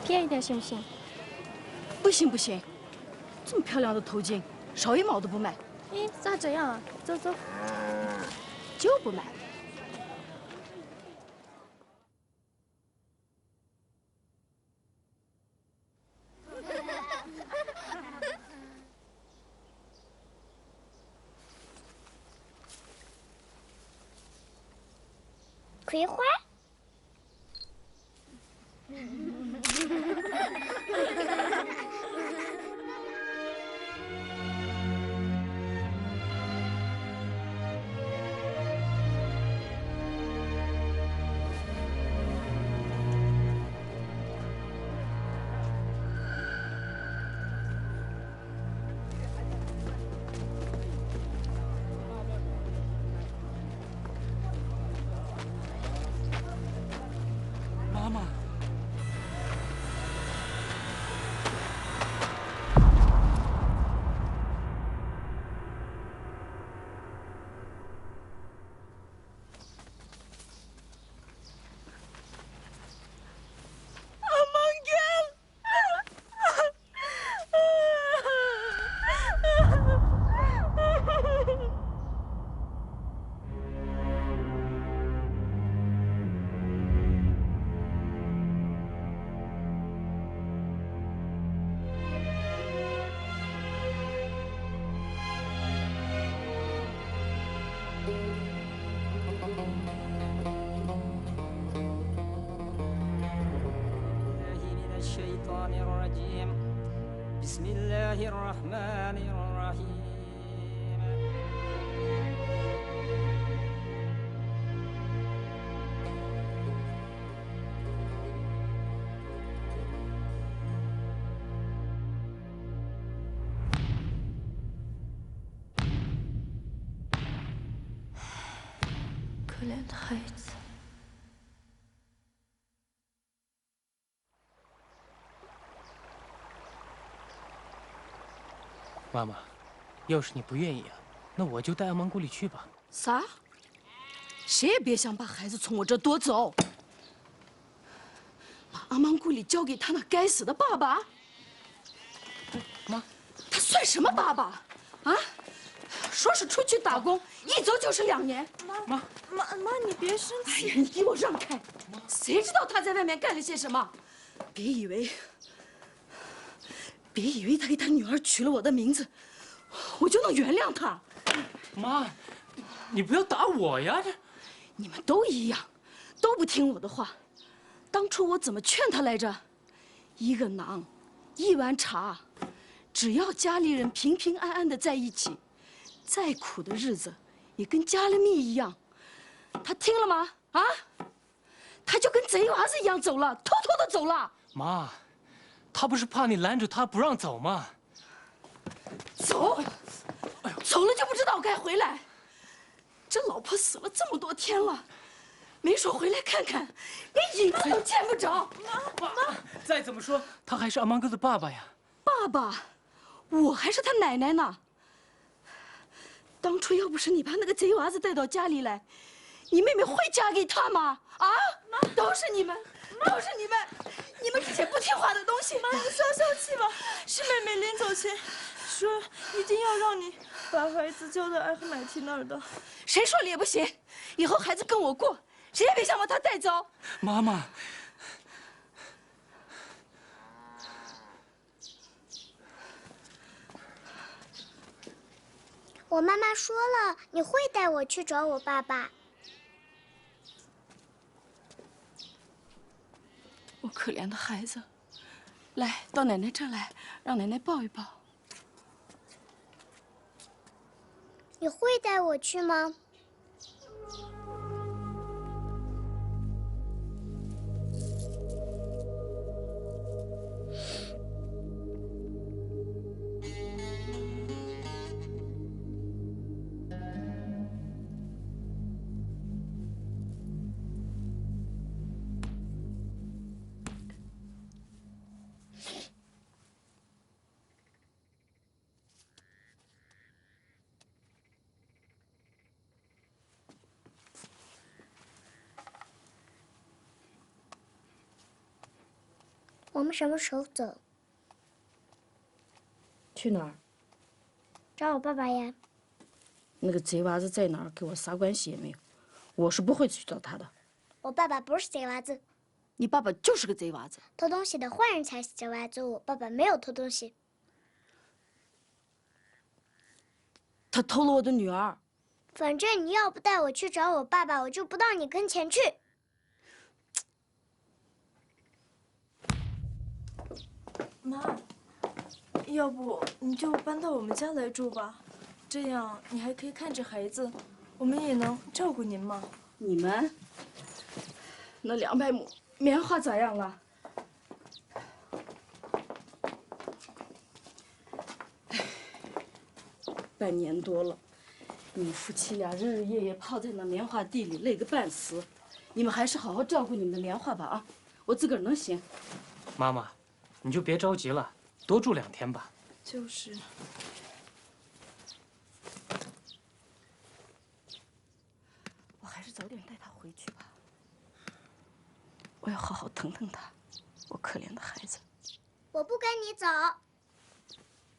便宜点行不行？不行不行，这么漂亮的头巾，少一毛都不卖。咦，咋这样啊？走走，就不卖。葵花。妈妈，بسم الله الرحمن الرحيم可怜的孩子。妈妈，要是你不愿意啊，那我就带阿芒古里去吧。啥？谁也别想把孩子从我这夺走！把阿芒古里交给他那该死的爸爸！妈，他算什么爸爸？啊？说是出去打工，一走就是2年。妈，你别生气。哎呀，你给我让开！谁知道他在外面干了些什么？别以为他给他女儿取了我的名字，我就能原谅他。妈，你不要打我呀！这你们都一样，都不听我的话。当初我怎么劝他来着？一个馕，1碗茶，只要家里人平平安安的在一起，再苦的日子也跟加了蜜一样。他听了吗？啊？他就跟贼娃子一样走了，偷偷的走了。妈，他不是怕你拦着他不让走吗？走，走了就不知道该回来。这老婆死了这么多天了，没说回来看看，连影子都见不着。妈，再怎么说，他还是阿芒哥的爸爸呀。爸爸，我还是他奶奶呢。当初要不是你把那个贼娃子带到家里来，你妹妹会嫁给他吗？啊，都是你们，都是你们，你们这些不听话的东西！妈，你消气吧。是妹妹临走前说一定要让你把孩子交到艾赫买提那儿的。谁说了也不行，以后孩子跟我过，谁也别想把他带走。妈妈，我妈妈说了，你会带我去找我爸爸。我可怜的孩子，来到奶奶这儿来，让奶奶抱一抱。你会带我去吗？我们什么时候走？去哪儿？找我爸爸呀。那个贼娃子在哪儿，跟我啥关系也没有。我是不会去找他的。我爸爸不是贼娃子，你爸爸就是个贼娃子。偷东西的坏人才是贼娃子。我爸爸没有偷东西。他偷了我的女儿。反正你要不带我去找我爸爸，我就不到你跟前去。妈，要不你就搬到我们家来住吧，这样你还可以看着孩子，我们也能照顾您嘛。你们那200亩棉花咋样了？半年多了，你们夫妻俩日日夜夜泡在那棉花地里，累个半死。你们还是好好照顾你们的棉花吧啊！我自个儿能行。妈妈，你就别着急了，多住2天吧。就是。我还是早点带他回去吧。我要好好疼疼他，我可怜的孩子。我不跟你走，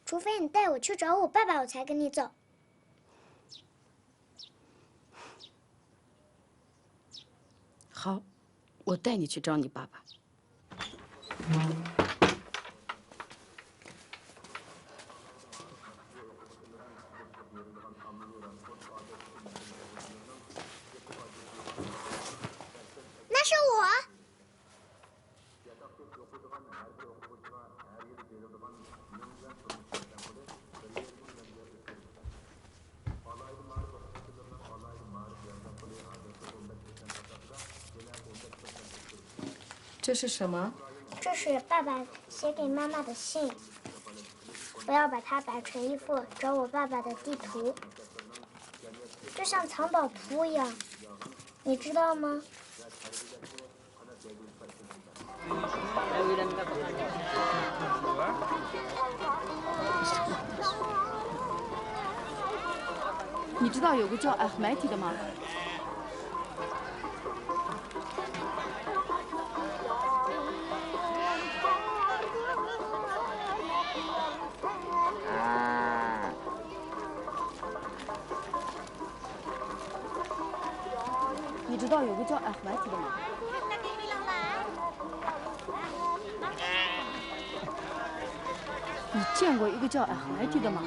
除非你带我去找我爸爸，我才跟你走。好，我带你去找你爸爸。那是我。这是什么？这是爸爸写给妈妈的信。我要把它摆成一幅找我爸爸的地图，就像藏宝图一样，你知道吗？你知道有个叫阿赫迈提的吗？你知道有个叫阿赫迈提的吗？你见过一个叫阿赫迈提的吗？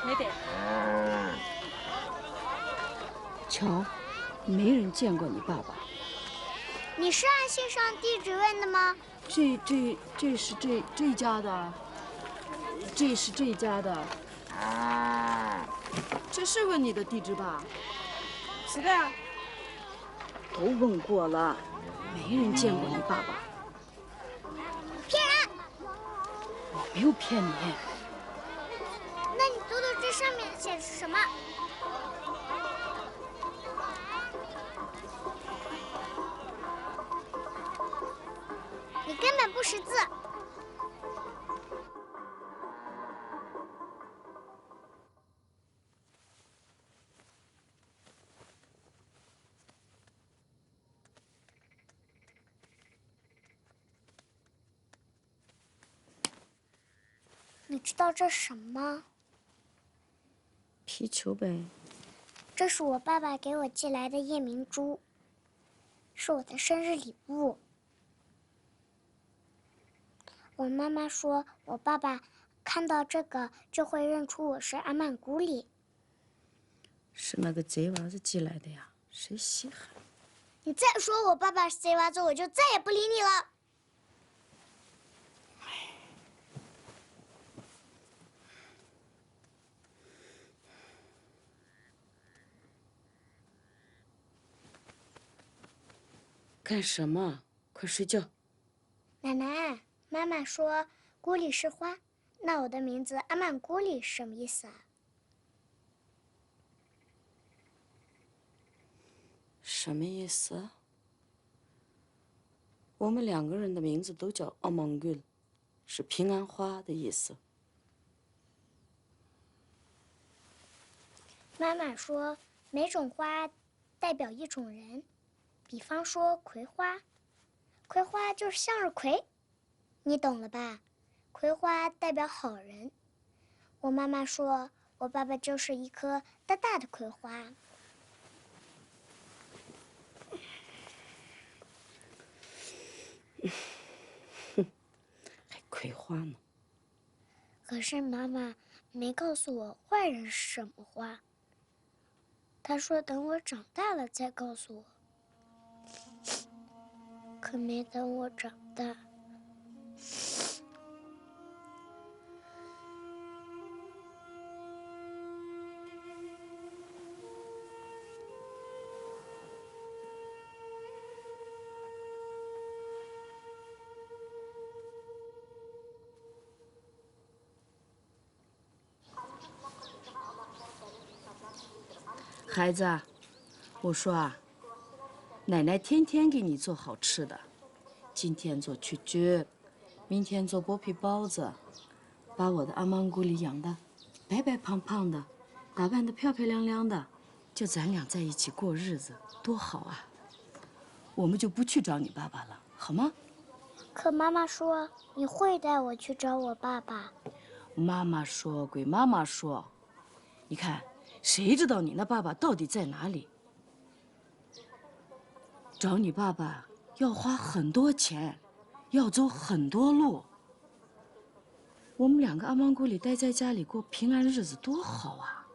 没得。瞧，没人见过你爸爸。你是按信上地址问的吗？这是这一家的，这是这一家的。这是问你的地址吧？是的。都问过了，没人见过你爸爸。骗人！我没有骗你。那你读读这上面写的是什么？你根本不识字。你知道这是什么吗？皮球呗。这是我爸爸给我寄来的夜明珠，是我的生日礼物。我妈妈说，我爸爸看到这个就会认出我是阿曼古里。是那个贼娃子寄来的呀，谁稀罕？你再说我爸爸是贼娃子，我就再也不理你了。干什么？快睡觉。奶奶，妈妈说古里是花，那我的名字阿曼古里是什么意思啊？什么意思？我们2个人的名字都叫阿蒙古，是平安花的意思。妈妈说每种花代表一种人，比方说葵花，葵花就是向日葵。你懂了吧？葵花代表好人。我妈妈说，我爸爸就是一颗大大的葵花。还葵花呢？可是妈妈没告诉我坏人是什么花。她说等我长大了再告诉我。可没等我长大。孩子，我说啊，奶奶天天给你做好吃的，今天做曲菊，明天做剥皮包子，把我的阿芒古里养的白白胖胖的，打扮的漂漂亮亮的，就咱俩在一起过日子，多好啊！我们就不去找你爸爸了，好吗？可妈妈说你会带我去找我爸爸。妈妈说归妈妈说，你看，谁知道你那爸爸到底在哪里？找你爸爸要花很多钱，要走很多路。我们两个阿芒古里待在家里过平安日子多好啊！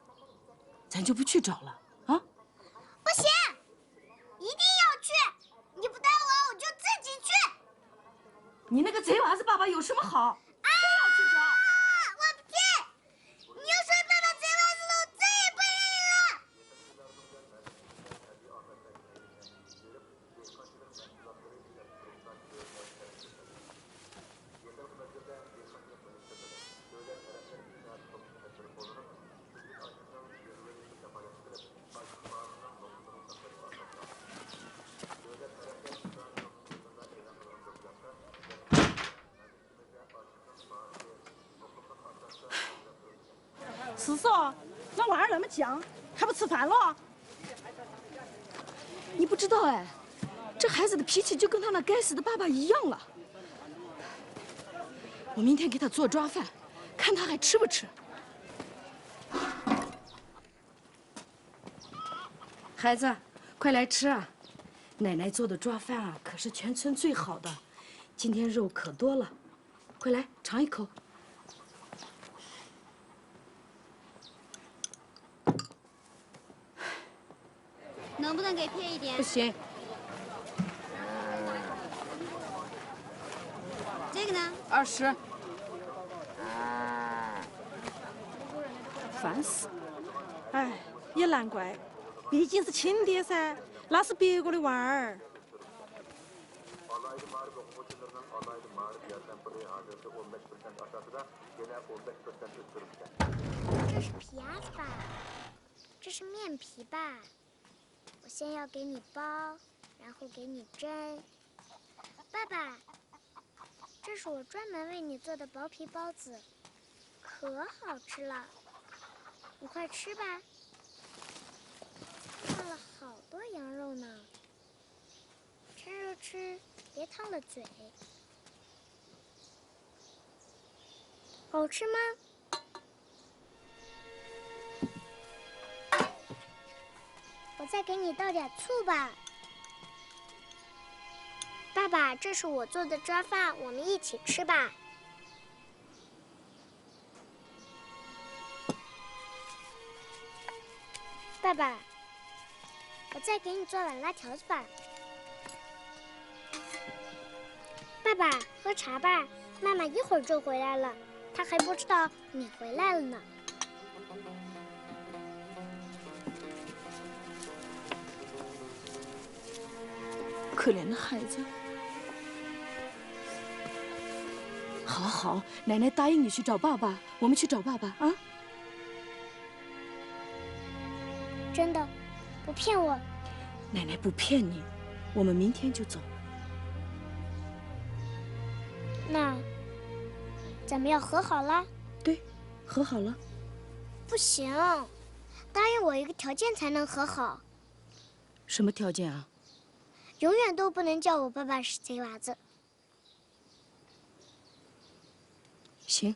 咱就不去找了啊！不行，一定要去！你不带我，我就自己去。你那个贼娃子爸爸有什么好？非要去找？我不去！你要说爸爸贼娃子了，我再也不认了。是说，那玩意儿那么犟，还不吃饭了？你不知道哎，这孩子的脾气就跟他那该死的爸爸一样了。我明天给他做抓饭，看他还吃不吃。孩子，快来吃啊！奶奶做的抓饭啊，可是全村最好的，今天肉可多了，快来尝一口。能不能给便宜点不？行，这个呢20。烦死！哎，也难怪，毕竟是亲爹噻，那是别个的娃儿。这是皮鸭子吧？这是面皮吧？我先要给你包，然后给你蒸。爸爸，这是我专门为你做的薄皮包子，可好吃了，你快吃吧。放了好多羊肉呢，趁热吃，别烫了嘴。好吃吗？我再给你倒点醋吧。爸爸，这是我做的抓饭，我们一起吃吧。爸爸，我再给你做碗辣条子吧。爸爸，喝茶吧，妈妈一会儿就回来了，她还不知道你回来了呢。可怜的孩子。好好，奶奶答应你去找爸爸，我们去找爸爸啊！真的，不骗我。奶奶不骗你，我们明天就走。那咱们要和好了？对，和好了。不行，答应我一个条件才能和好。什么条件啊？永远都不能叫我爸爸是贼娃子。行。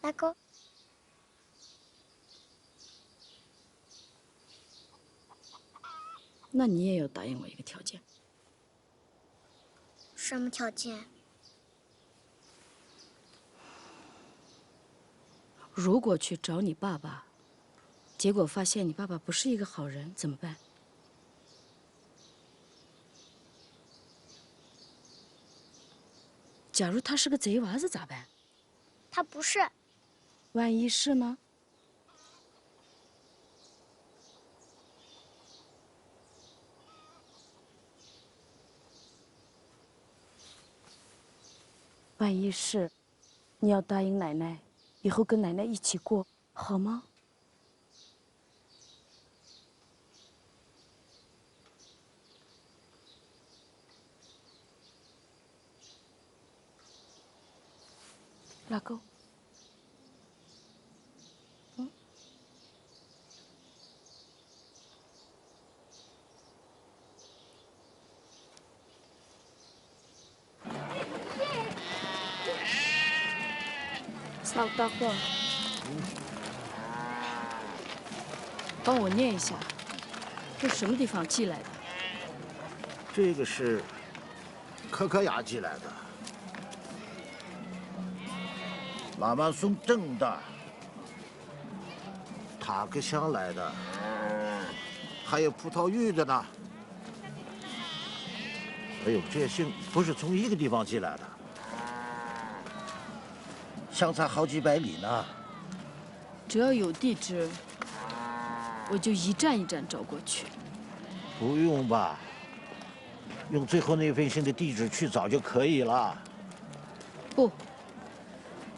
拉钩。那你也要答应我一个条件。什么条件？如果去找你爸爸，结果发现你爸爸不是一个好人，怎么办？假如他是个贼娃子咋办？他不是。万一是呢？万一是，你要答应奶奶，以后跟奶奶一起过，好吗？拉钩。萨大货，帮我念一下，这什么地方寄来的？这个是可可亚寄来的，拉曼松镇的，塔克乡来的，还有葡萄柚的呢。哎呦，这些信不是从一个地方寄来的。相差好几百里呢。只要有地址，我就一站一站找过去。不用吧，用最后那封信的地址去找就可以了。不，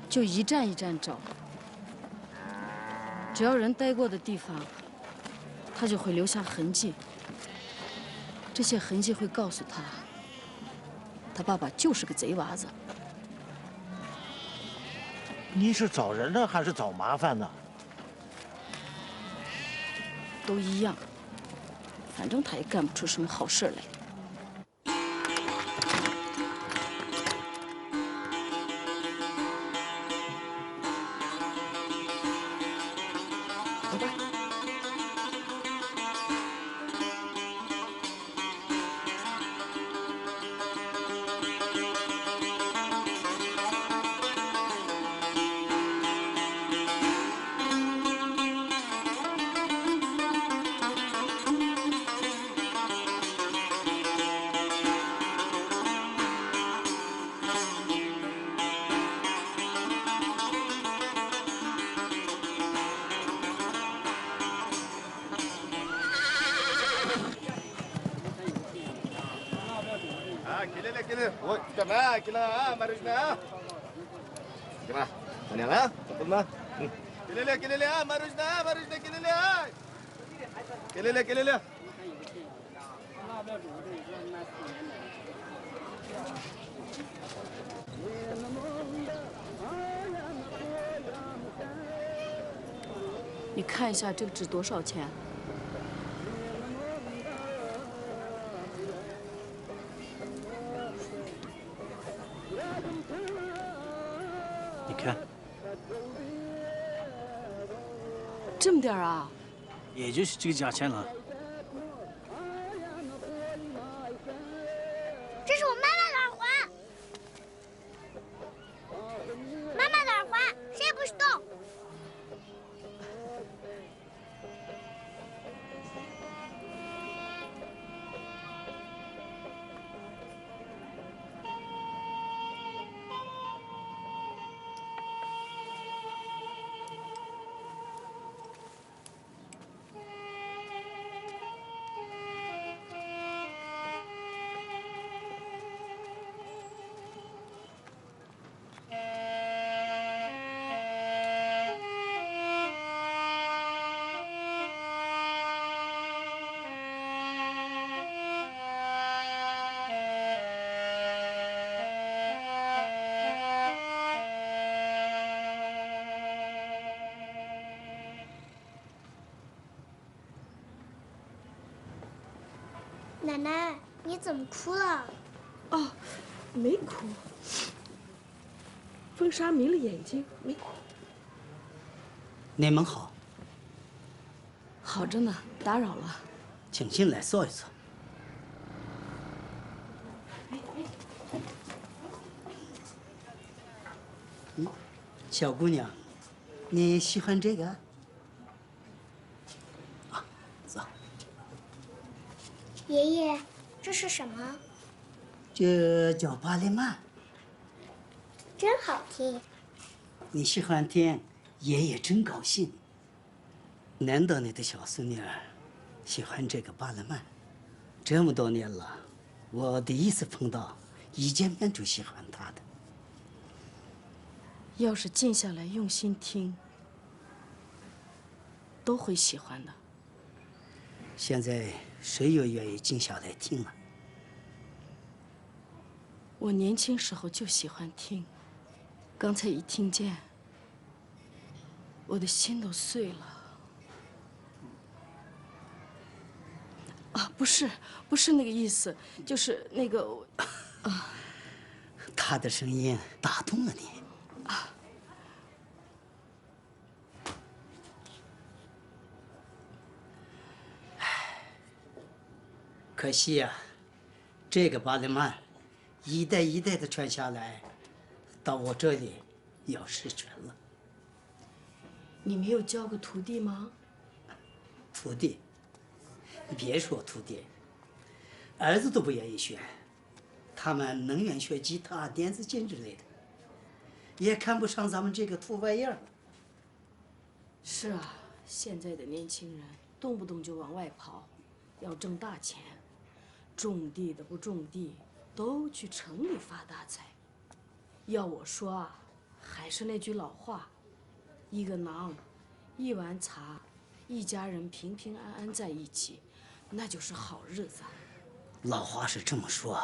就一站一站找。只要人待过的地方，他就会留下痕迹。这些痕迹会告诉他，他爸爸就是个贼娃子。你是找人呢，还是找麻烦呢？都一样，反正他也干不出什么好事来。走吧。كده تمام كده مرجنا كده ثانية تفضلنا كده ليه مرجنا كده ليه 你看一下这个值多少钱？你看，这么点儿啊？也就是这个价钱了。这是我妈妈的耳环，妈妈的耳环，谁也不许动。奶奶，你怎么哭了？哦，没哭。风沙迷了眼睛，没。你们好，好着呢，打扰了。请进来坐一坐。小姑娘，你喜欢这个？啊，走。爷爷，这是什么？这叫芭蕾曼。真好听。你喜欢听，爷爷真高兴。难得你的小孙女儿喜欢这个芭蕾曼，这么多年了，我第一次碰到一见面就喜欢她的。要是静下来用心听，都会喜欢的。现在谁又愿意静下来听了？我年轻时候就喜欢听，刚才一听见，我的心都碎了。啊，不是那个意思，就是那个，他的声音打动了你。可惜呀，这个芭蕾曼一代一代的传下来，到我这里要失传了。你没有教过徒弟吗？徒弟，你别说徒弟，儿子都不愿意学，他们宁愿学吉他、电子琴之类的，也看不上咱们这个土玩意儿。是啊，现在的年轻人动不动就往外跑，要挣大钱。种地的不种地，都去城里发大财。要我说啊，还是那句老话，一个馕，一碗茶，一家人平平安安在一起，那就是好日子。老话是这么说，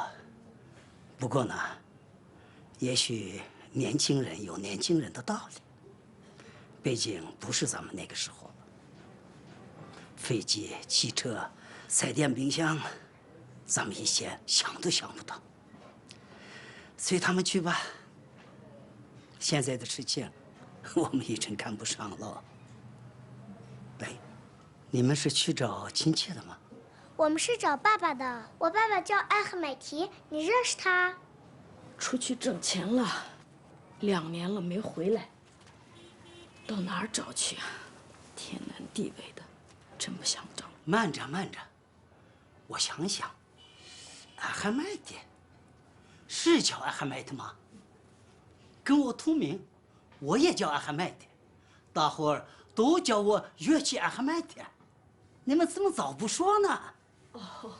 不过呢，也许年轻人有年轻人的道理。毕竟不是咱们那个时候了，飞机、汽车、彩电、冰箱。咱们以前想都想不到，随他们去吧。现在的事情，我们已经看不上了。对，你们是去找亲戚的吗？我们是找爸爸的。我爸爸叫艾赫买提，你认识他？出去挣钱了，2年了没回来。到哪儿找去啊？天南地北的，真不想找。慢着，慢着，我想想。艾哈迈德，是叫艾哈迈德吗？跟我同名，我也叫艾哈迈德，大伙儿都叫我乐器艾哈迈德。你们怎么早不说呢？哦，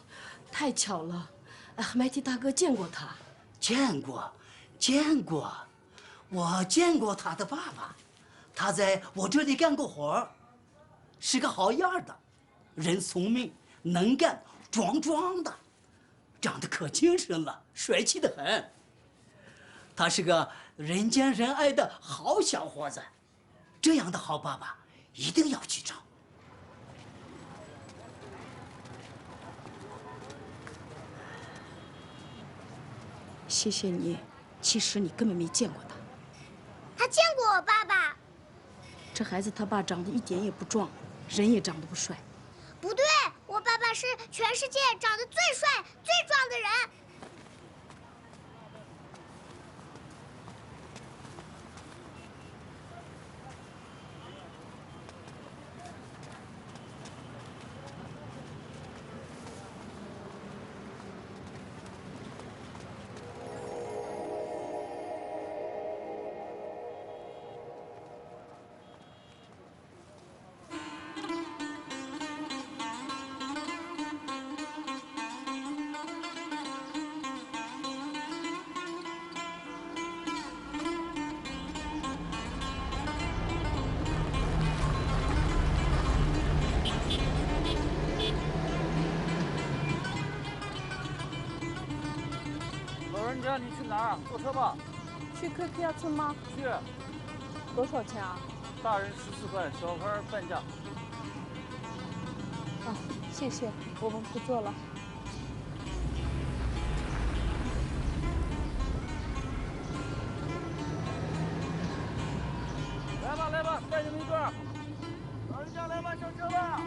太巧了，艾哈迈德大哥见过他。见过，我见过他的爸爸，他在我这里干过活，是个好样的，人聪明，能干，壮的。长得可精神了，帅气得很。他是个人见人爱的好小伙子，这样的好爸爸一定要去找。谢谢你，其实你根本没见过他。他见过我爸爸。这孩子他爸长得一点也不壮，人也长得不帅。不对，我爸爸是全世界长得最帅、最壮的人。姐，你去哪儿？坐车吧。去科克亚村吗？去。多少钱啊？大人14块，小孩半价。啊，谢谢，我们不坐了。上来吧，上车吧。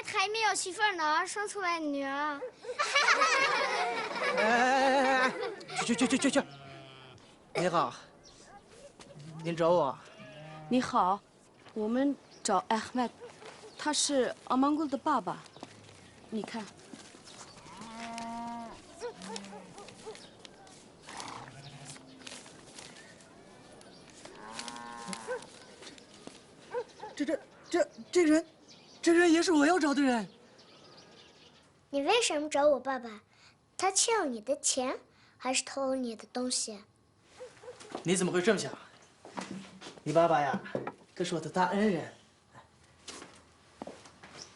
还没有媳妇儿呢，生出来女儿。哎，去！你好，您找我？你好，我们找艾赫迈特，他是阿芒古的爸爸。你看，这人也是我要找的人。你为什么找我爸爸？他欠了你的钱，还是偷了你的东西？你怎么会这么想？你爸爸呀，可是我的大恩人。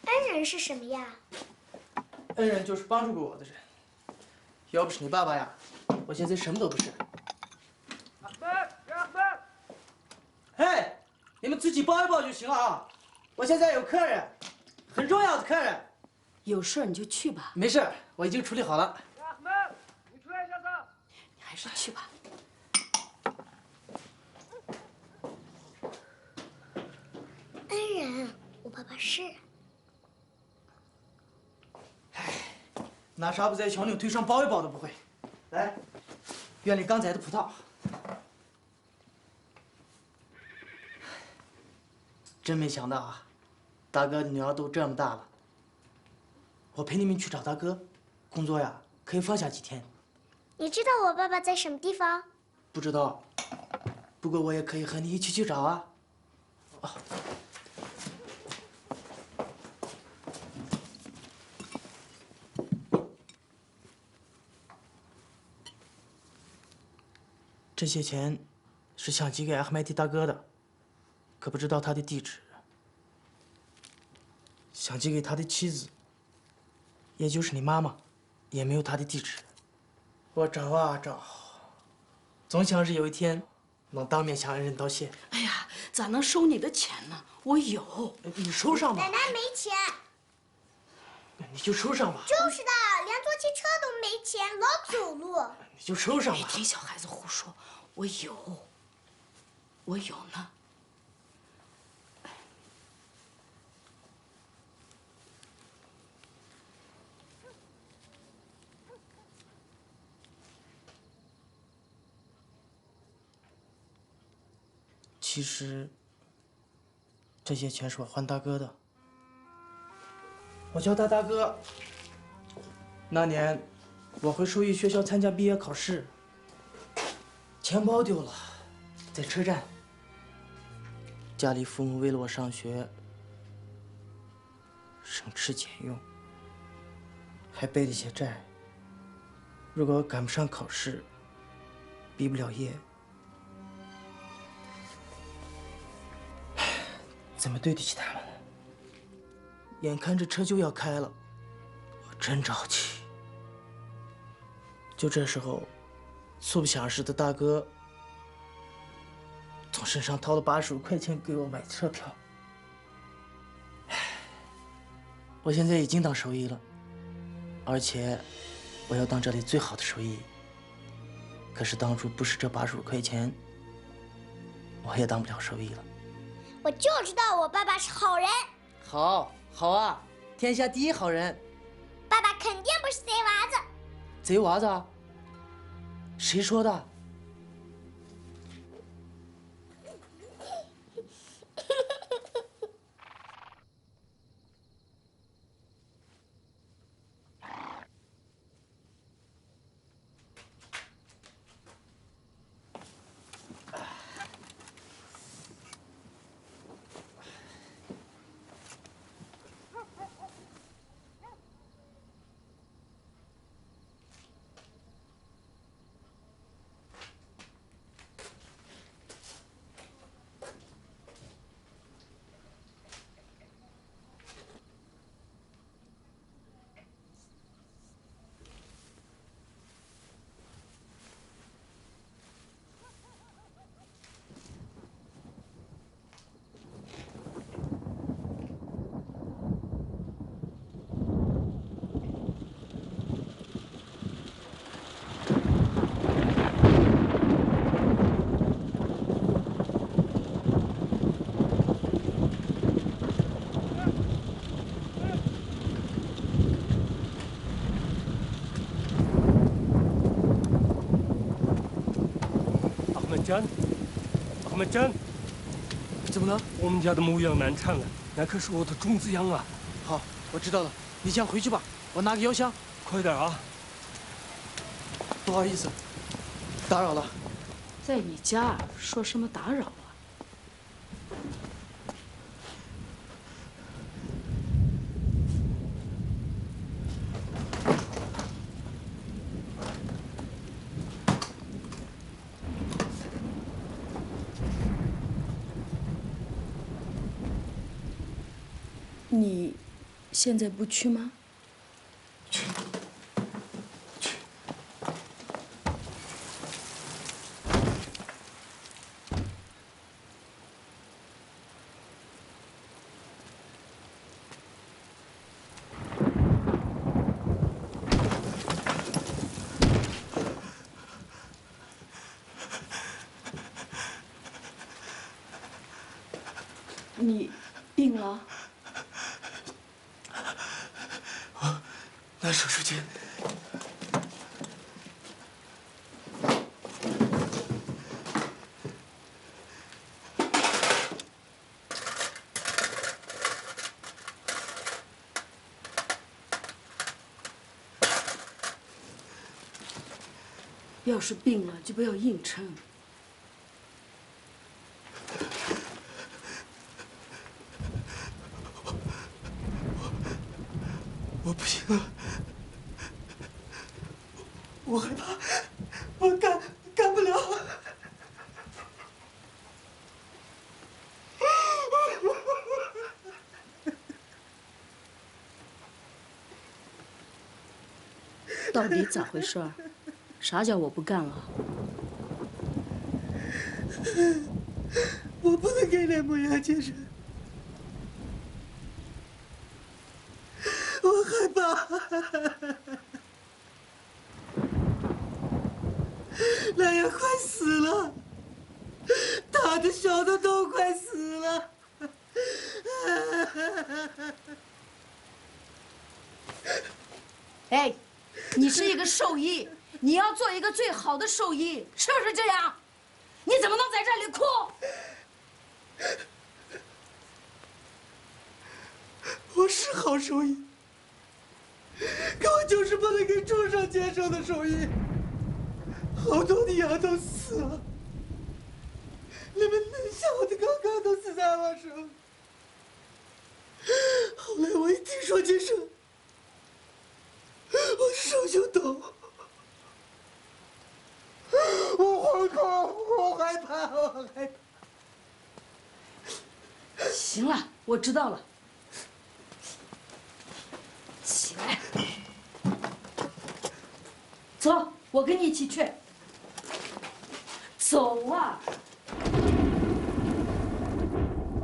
恩人是什么呀？恩人就是帮助过我的人。要不是你爸爸呀，我现在什么都不是。嘿，你们自己抱一抱就行了啊！我现在有客人，很重要的客人。有事你就去吧。没事，我已经处理好了。你出来一下子。你还是去吧。恩人，我爸爸是。拿啥不在小妞腿上抱一抱都不会。来，院里刚摘的葡萄。真没想到啊，大哥的女儿都这么大了。我陪你们去找大哥，工作呀可以放下几天。你知道我爸爸在什么地方？不知道，不过我也可以和你一起去找啊。哦。这些钱是想寄给阿赫迈蒂大哥的，可不知道他的地址。想寄给他的妻子，也就是你妈妈，也没有他的地址。我找啊找，总想着有一天能当面向恩人道谢。哎呀，咋能收你的钱呢？我有，你收上吧。奶奶没钱。你就收上吧。就是的，连坐汽车都没钱，老走路。你就收上吧。别听小孩子胡说，我有呢。其实，这些钱是我还大哥的。我叫他大哥。那年，我回兽医学校参加毕业考试，钱包丢了，在车站。家里父母为了我上学，省吃俭用，还背了些债。如果我赶不上考试，毕不了业。怎么对得起他们呢？眼看着车就要开了，我真着急。就这时候，素不相识的大哥从身上掏了85块钱给我买车票。我现在已经当兽医了，而且我要当这里最好的兽医。可是当初不是这85块钱，我也当不了兽医了。我就知道我爸爸是好人。好啊，天下第一好人。爸爸肯定不是贼娃子。贼娃子？谁说的？珍，阿门珍，怎么了？我们家的牧羊难产了，那可是我的种子羊啊！好，我知道了，你先回去吧，我拿个药箱。快点啊！不好意思，打扰了。在你家说什么打扰啊？你现在不去吗？去。你病了？我拿手术巾。要是病了，就不要硬撑。我不行了，我害怕，我干不了。到底咋回事儿？啥叫我不干了？我不能给那牧羊接生，我害怕。那羊快死了，大的小的都快死了。哎，你是一个兽医，你要做一个最好的兽医，是不是这样？你怎么能在这里哭？我是好兽医，可我就是不能给畜生接生的兽医。好多的羊都死了，你们能想我的刚刚都死在我手里。后来我一听说接生，我手就抖，我惶恐，我害怕，我害怕。行了，我知道了。起来，走，我跟你一起去。走啊！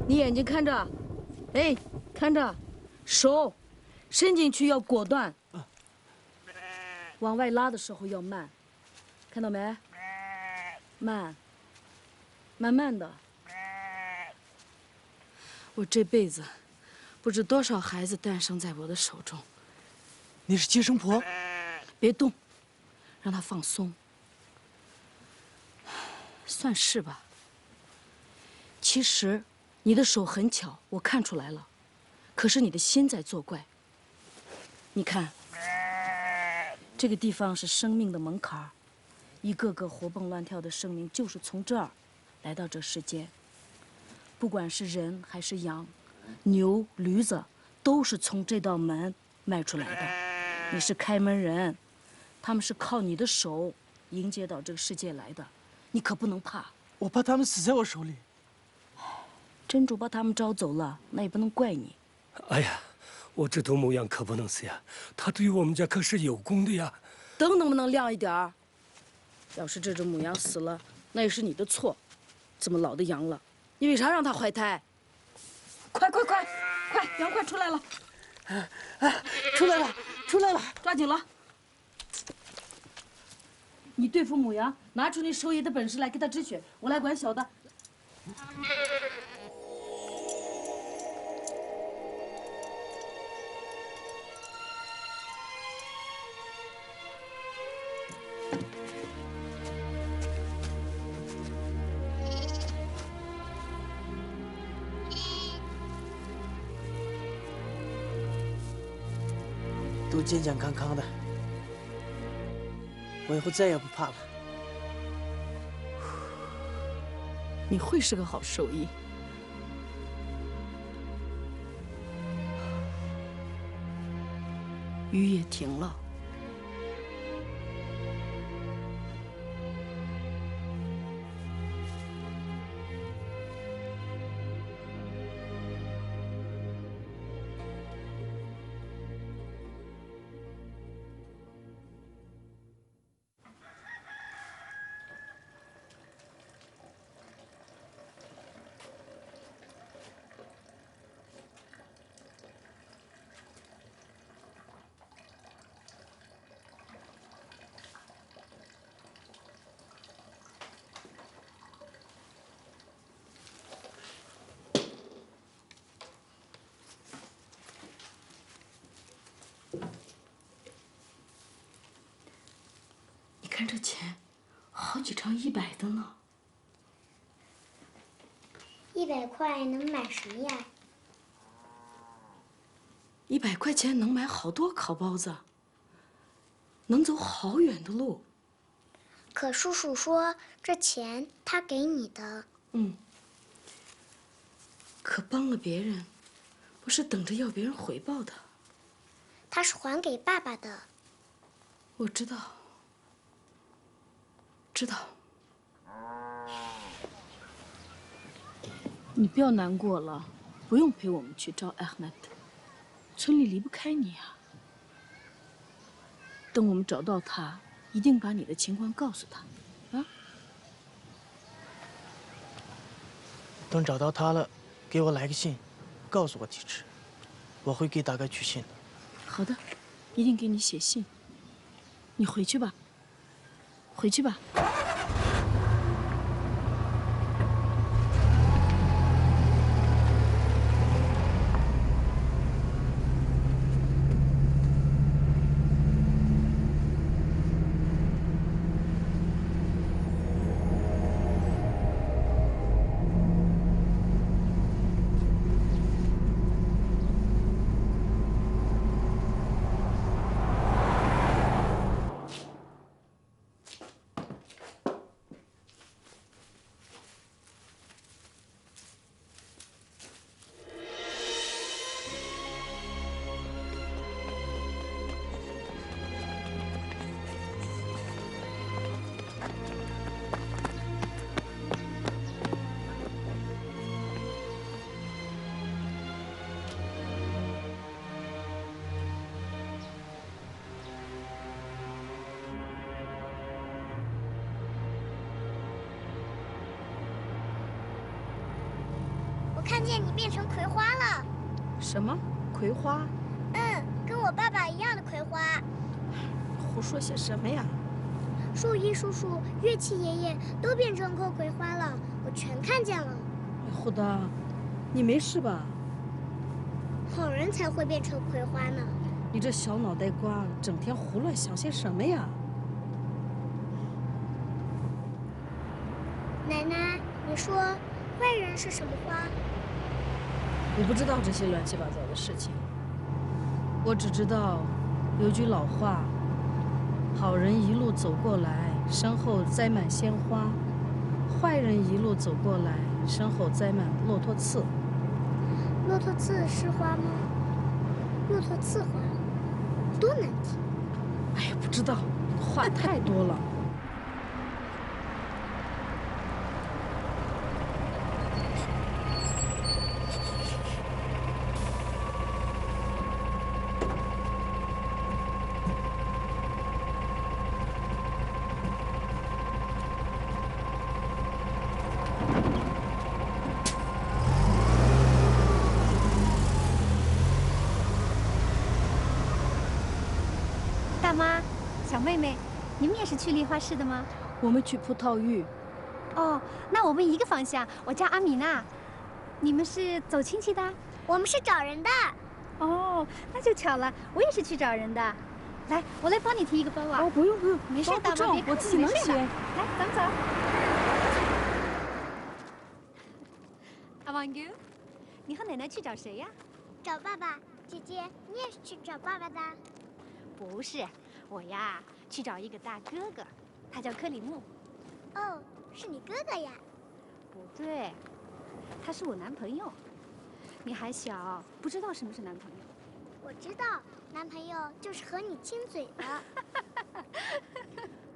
你眼睛看着，哎，看着，手伸进去要果断，往外拉的时候要慢，看到没？慢，慢慢的。我这辈子不知多少孩子诞生在我的手中。你是接生婆？别动，让他放松。算是吧。其实，你的手很巧，我看出来了。可是你的心在作怪。你看，这个地方是生命的门槛儿，一个个活蹦乱跳的生命就是从这儿来到这世间。不管是人还是羊、牛、驴子，都是从这道门迈出来的。你是开门人，他们是靠你的手迎接到这个世界来的。你可不能怕。我怕他们死在我手里。真主把他们招走了，那也不能怪你。哎呀，我这头牧羊可不能死呀，他对我们家可是有功的呀。灯能不能亮一点儿？要是这只母羊死了，那也是你的错。这么老的羊了，你为啥让它怀胎？快，羊快出来了！出来了，出来了！抓紧了！你对付母羊，拿出你兽医的本事来，给它止血。我来管小的。都健健康康的，我以后再也不怕了。你会是个好兽医。雨也停了。看这钱，好几张100的呢。100块能买什么呀？100块钱能买好多烤包子，能走好远的路。可叔叔说这钱他给你的。可帮了别人，不是等着要别人回报的。他是还给爸爸的。我知道。知道，你不要难过了，不用陪我们去找阿赫迈德，村里离不开你啊。等我们找到他，一定把你的情况告诉他，啊？等找到他了，给我来个信，告诉我地址，我会给大哥取信的。好的，一定给你写信。你回去吧，回去吧。我看见你变成葵花了。什么？葵花？跟我爸爸一样的葵花。胡说些什么呀？兽医叔叔、乐器爷爷都变成棵葵花了，我全看见了。虎的，你没事吧？好人才会变成葵花呢。你这小脑袋瓜，整天胡乱想些什么呀？奶奶，你说坏人是什么花？我不知道这些乱七八糟的事情，我只知道有句老话：好人一路走过来，身后栽满鲜花；坏人一路走过来，身后栽满骆驼刺。骆驼刺是花吗？骆驼刺花，多难听！哎呀，不知道，话太多了。大妈，小妹妹，你们也是去梨花市的吗？我们去葡萄玉。哦，那我们一个方向。我叫阿米娜。你们是走亲戚的？我们是找人的。哦，那就巧了，我也是去找人的。来，我来帮你提一个包啊。哦，不用不用，没事，包不重，我自己能写。来，咱们走。阿旺哥，你和奶奶去找谁呀？找爸爸。姐姐，你也是去找爸爸的？不是，我呀去找一个大哥哥，他叫克里木。哦，是你哥哥呀？不对，他是我男朋友。你还小，不知道什么是男朋友。我知道，男朋友就是和你亲嘴的。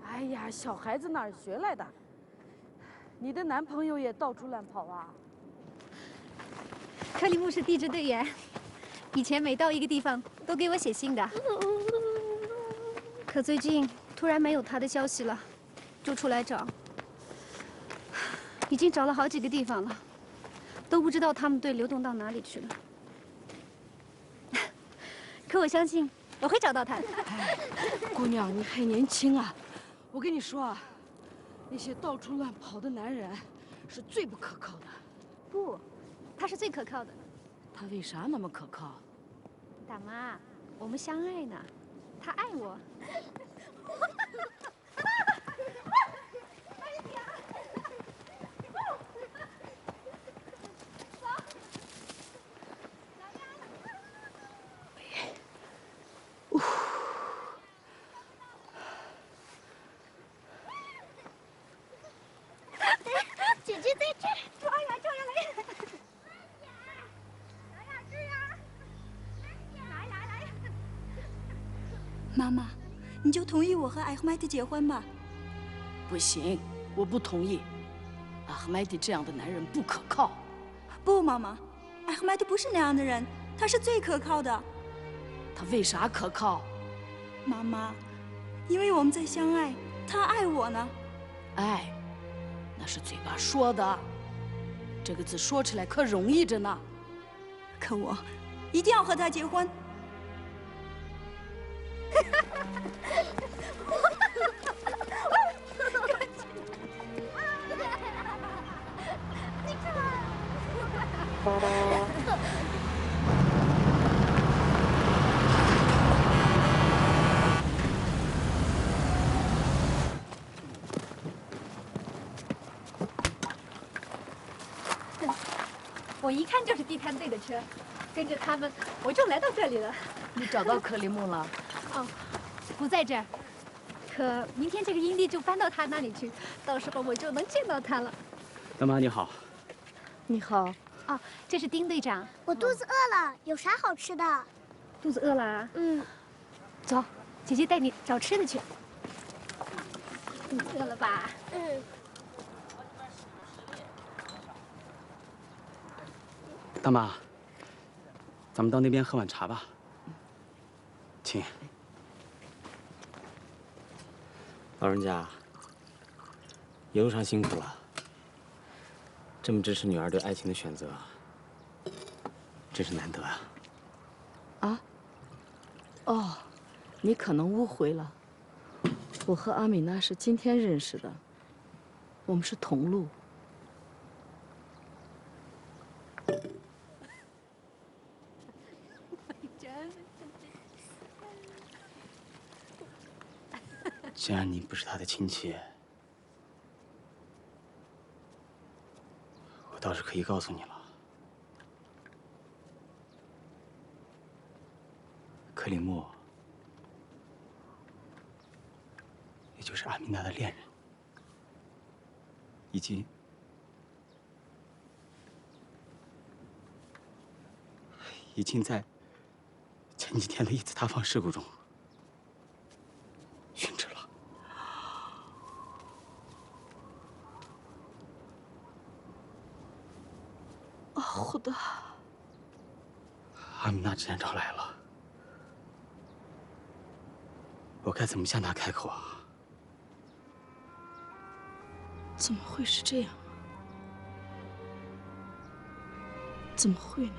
哎呀，小孩子哪儿学来的？你的男朋友也到处乱跑啊？克里木是地质队员，以前每到一个地方都给我写信的。可最近突然没有他的消息了，就出来找。已经找了好几个地方了，都不知道他们队流动到哪里去了。可我相信我会找到他的。姑娘，你还年轻啊！我跟你说啊，那些到处乱跑的男人是最不可靠的。不，他是最可靠的。他为啥那么可靠？大妈，我们相爱呢，他爱我。姐姐在这儿，抓呀抓呀来！妈妈，你就同意我和艾赫迈迪结婚吧？不行，我不同意。阿赫迈迪这样的男人不可靠。不，妈妈，艾赫迈迪不是那样的人，他是最可靠的。他为啥可靠？妈妈，因为我们在相爱，他爱我呢。爱，那是嘴巴说的，这个字说起来可容易着呢。可我一定要和他结婚。我一看就是地摊队的车，跟着他们，我就来到这里了。你找到克里木了？哦，不在这儿。可明天这个营地就搬到他那里去，到时候我就能见到他了。大妈你好。你好。哦，这是丁队长。我肚子饿了，有啥好吃的？肚子饿了啊？走，姐姐带你找吃的去。肚子饿了吧？大妈，咱们到那边喝碗茶吧。请。老人家，一路上辛苦了。这么支持女儿对爱情的选择，真是难得啊。啊？哦，你可能误会了。我和阿米娜是今天认识的，我们是同路。既然你不是他的亲戚，我倒是可以告诉你了。克里木，也就是阿米娜的恋人，已经在前几天的一次塌方事故中殉职了。好的。阿米娜既然找来了，我该怎么向她开口啊？怎么会是这样啊？怎么会呢？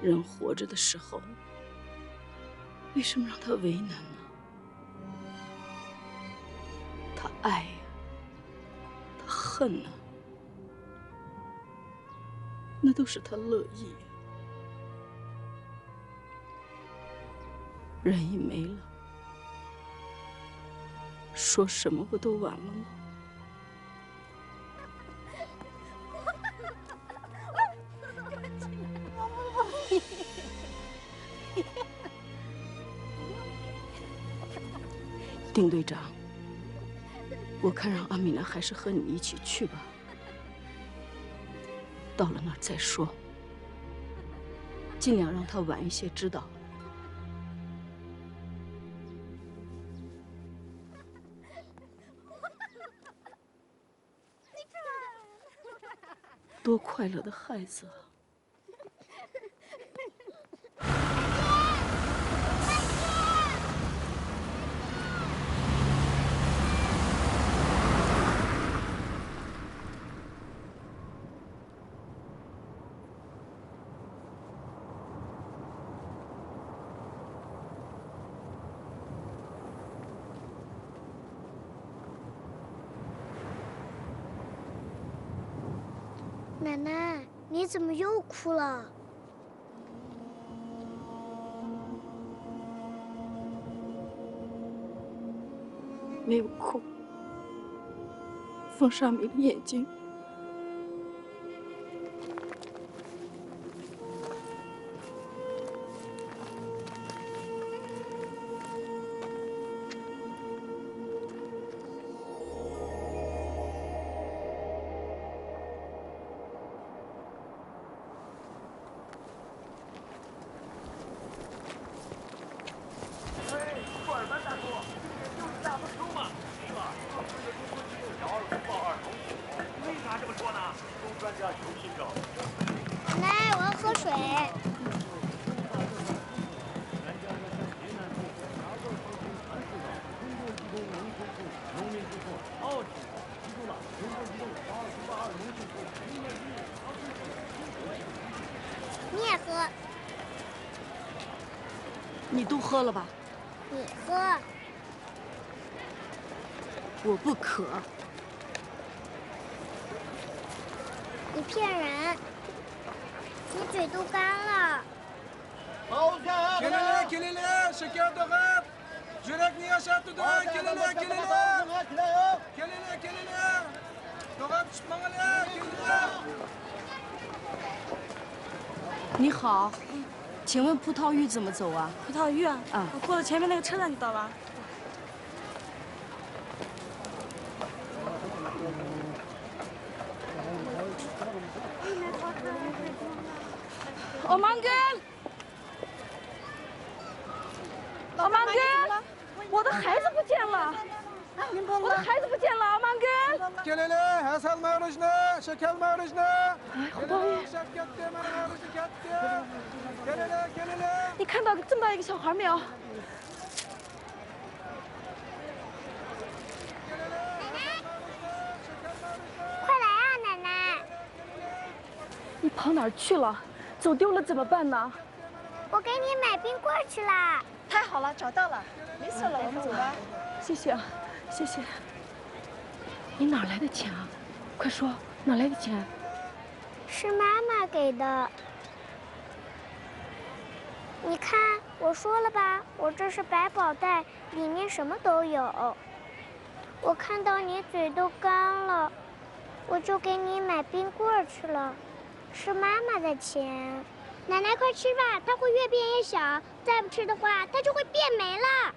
人活着的时候，为什么让他为难呢？他爱呀，他恨呢，那都是他乐意。人一没了，说什么不都晚了吗？丁队长，我看让阿米娜还是和你一起去吧。到了那儿再说，尽量让她晚一些知道。多快乐的孩子啊！奶奶，你怎么又哭了？没有哭。风沙米的眼睛奶奶，我要喝水。你也喝。你都喝了吧？你喝。我不渴。你骗人！你嘴都干了。你好，请问葡萄峪怎么走啊？葡萄峪啊？啊，过了前面那个车站就到了。欧曼根，欧曼根，我的孩子不见了！我的孩子不见了，欧曼根！哎，胡导演，你看到这么大一个小孩没有？快来啊，奶奶！你跑哪儿去了？走丢了怎么办呢？我给你买冰棍去啦！太好了，找到了，没事了，我们走吧。谢谢啊，谢谢。你哪来的钱啊？快说，哪来的钱？是妈妈给的。你看，我说了吧，我这是百宝袋，里面什么都有。我看到你嘴都干了，我就给你买冰棍去了。是妈妈的钱，奶奶快吃吧，它会越变越小，再不吃的话，它就会变没了。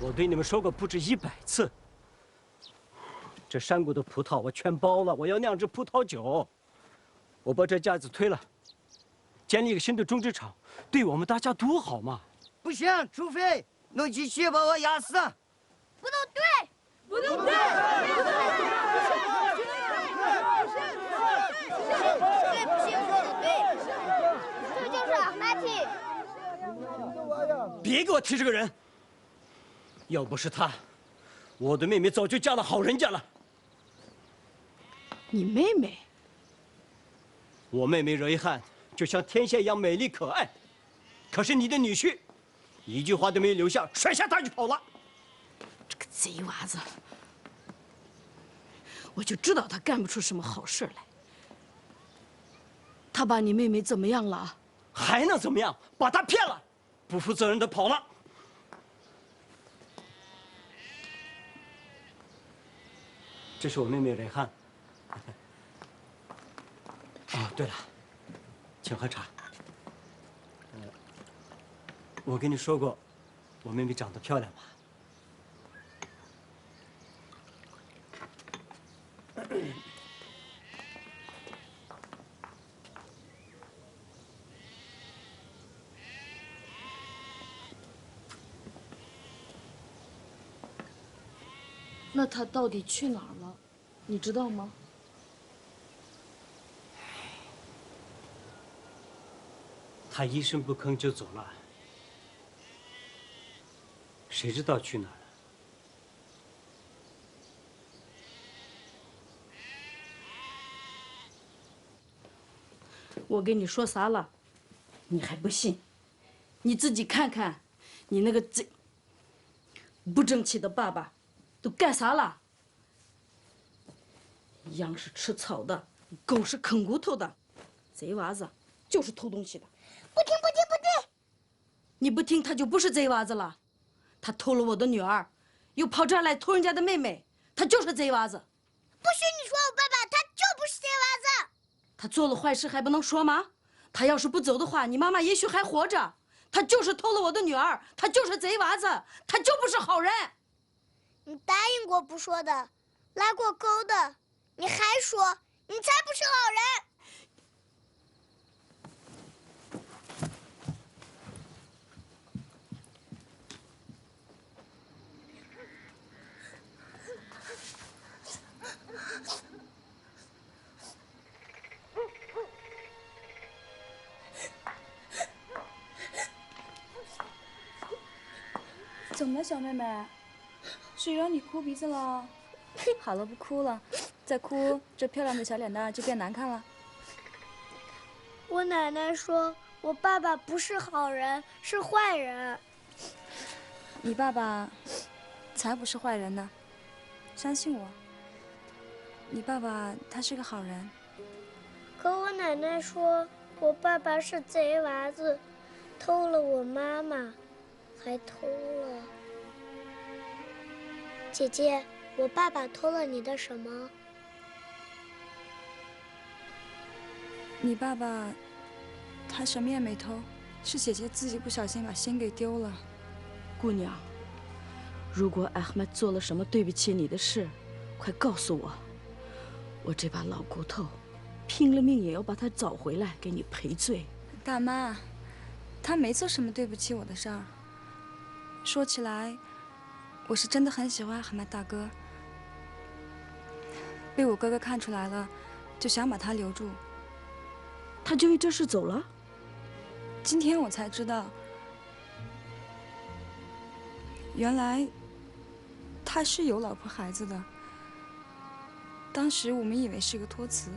我对你们说过不止100次，这山谷的葡萄我全包了，我要酿制葡萄酒。我把这架子推了，建立一个新的种植场，对我们大家多好嘛！不行，除非能去确保我压死。不能对，不能对，不行，不行，不行，不行，别给我提这个人。要不是他，我的妹妹早就嫁了好人家了。你妹妹？我妹妹惹一汉就像天仙一样美丽可爱，可是你的女婿，一句话都没有留下，甩下她就跑了。这个贼娃子，我就知道他干不出什么好事来。他把你妹妹怎么样了？还能怎么样？把她骗了，不负责任的跑了。这是我妹妹蕾汉。哦，对了，请喝茶。我跟你说过，我妹妹长得漂亮吧？那他到底去哪儿了？你知道吗？他一声不吭就走了，谁知道去哪儿了？我跟你说啥了，你还不信？你自己看看，你那个贼不争气的爸爸都干啥了？羊是吃草的，狗是啃骨头的，贼娃子就是偷东西的。不听不听不听！你不听，他就不是贼娃子了。他偷了我的女儿，又跑这儿来偷人家的妹妹，他就是贼娃子。不许你说我爸爸，他就不是贼娃子。他做了坏事还不能说吗？他要是不走的话，你妈妈也许还活着。他就是偷了我的女儿，他就是贼娃子，他就不是好人。你答应过不说的，拉过钩的，你还说，你才不是好人。怎么了，小妹妹？谁让你哭鼻子了？好了，不哭了，再哭这漂亮的小脸蛋就变难看了。我奶奶说我爸爸不是好人，是坏人。你爸爸才不是坏人呢，相信我。你爸爸他是个好人。可我奶奶说我爸爸是贼娃子，偷了我妈妈。还偷了，姐姐，我爸爸偷了你的什么？你爸爸，他什么也没偷，是姐姐自己不小心把心给丢了。姑娘，如果阿赫迈做了什么对不起你的事，快告诉我，我这把老骨头，拼了命也要把他找回来，给你赔罪。大妈，他没做什么对不起我的事儿。说起来，我是真的很喜欢阿赫迈大哥，被我哥哥看出来了，就想把他留住。他就因这事走了？今天我才知道，原来他是有老婆孩子的。当时我们以为是个托词，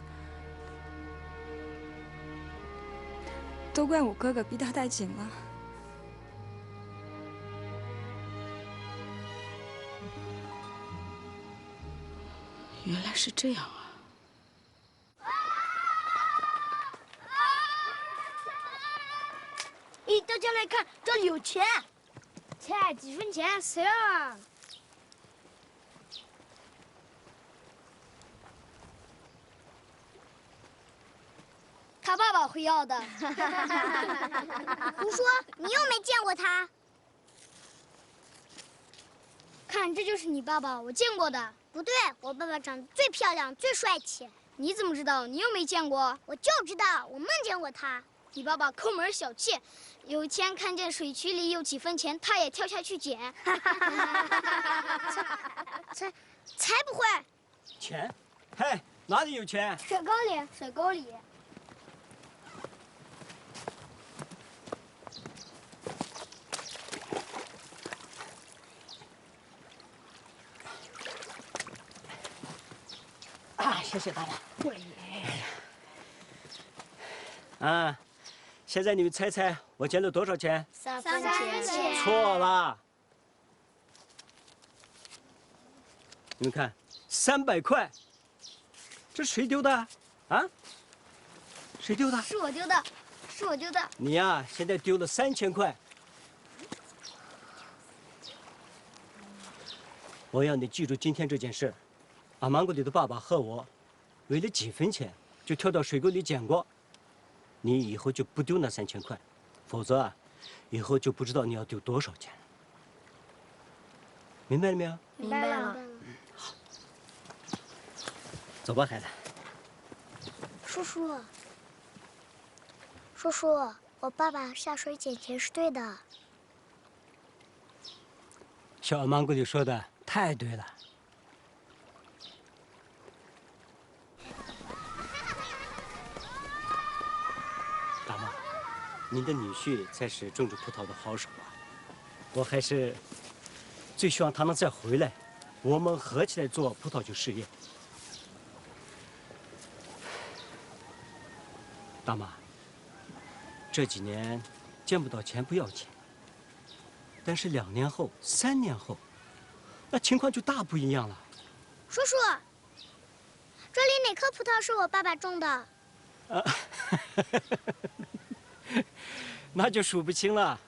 都怪我哥哥逼他太紧了。原来是这样啊！咦，大家来看，这里有钱。钱几分钱？谁啊？他爸爸会要的。胡说，你又没见过他。看，这就是你爸爸，我见过的。不对，我爸爸长得最漂亮、最帅气。你怎么知道？你又没见过。我就知道，我梦见过他。你爸爸抠门小气，有一天看见水渠里有几分钱，他也跳下去捡。才不会！钱？嘿，哪里有钱？水沟里，水沟里。谢谢大妈。啊，现在你们猜猜我捡了多少钱3分钱。错了。你们看，300块，这谁丢的？啊？谁丢的？是我丢的，是我丢的。你呀，现在丢了3000块。我要你记住今天这件事。阿芒果里的爸爸和我，为了几分钱就跳到水沟里捡过。你以后就不丢那3000块，否则啊，以后就不知道你要丢多少钱。明白了没有？明白了。好，走吧，孩子。叔叔，叔叔，我爸爸下水捡钱是对的。小芒果里说的太对了。大妈，您的女婿才是种植葡萄的好手啊！我还是最希望他能再回来，我们合起来做葡萄酒事业。大妈，这几年见不到钱不要紧，但是2年后、3年后，那情况就大不一样了。叔叔，这里哪棵葡萄是我爸爸种的？啊，那就数不清了。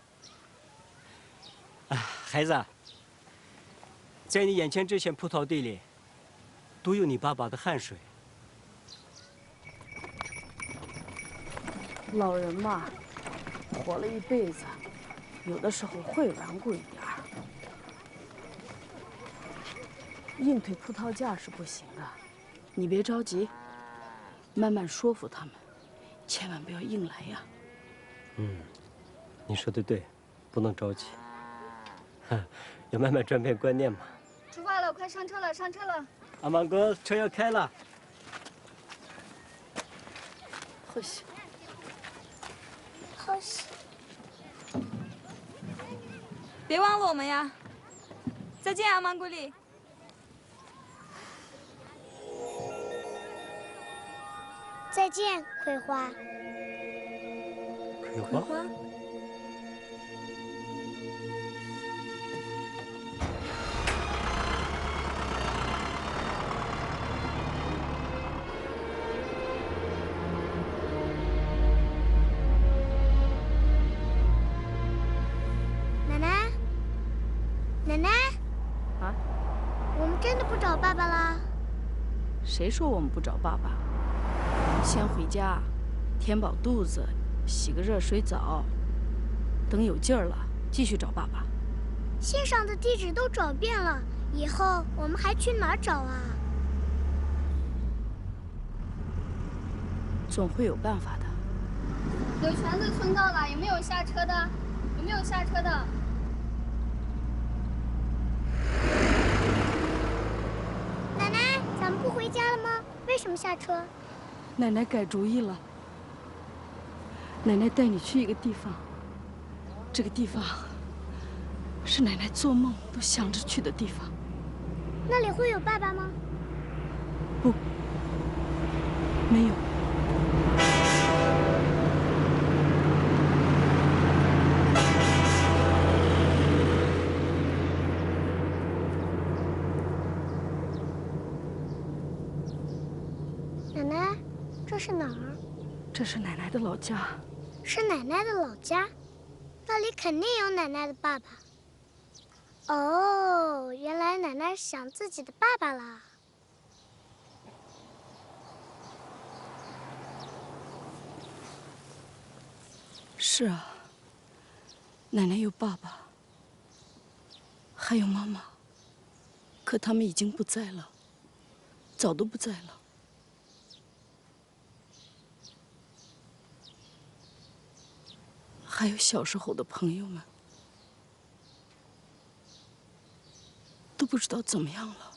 啊，孩子，在你眼前这片葡萄地里，都有你爸爸的汗水。老人嘛，活了一辈子，有的时候会顽固一点儿。硬推葡萄架是不行的，你别着急，慢慢说服他们，千万不要硬来呀。嗯，你说的对，不能着急，要慢慢转变观念嘛。出发了，快上车了，上车了。阿芒哥，车要开了。贺喜。好喜。别忘了我们呀！再见啊，芒古里。再见，葵花。葵花。奶奶，奶奶。啊？我们真的不找爸爸啦？谁说我们不找爸爸？先回家，填饱肚子，洗个热水澡，等有劲儿了，继续找爸爸。信上的地址都找遍了，以后我们还去哪儿找啊？总会有办法的。柳泉子村到了，有没有下车的？有没有下车的？奶奶，咱们不回家了吗？为什么下车？奶奶改主意了。奶奶带你去一个地方，这个地方是奶奶做梦都想着去的地方。那里会有爸爸吗？不，没有。奶奶，这是哪儿？这是奶奶的老家。是奶奶的老家，那里肯定有奶奶的爸爸。哦，原来奶奶想自己的爸爸啦。是啊，奶奶有爸爸，还有妈妈，可他们已经不在了，早都不在了。还有小时候的朋友们，都不知道怎么样了。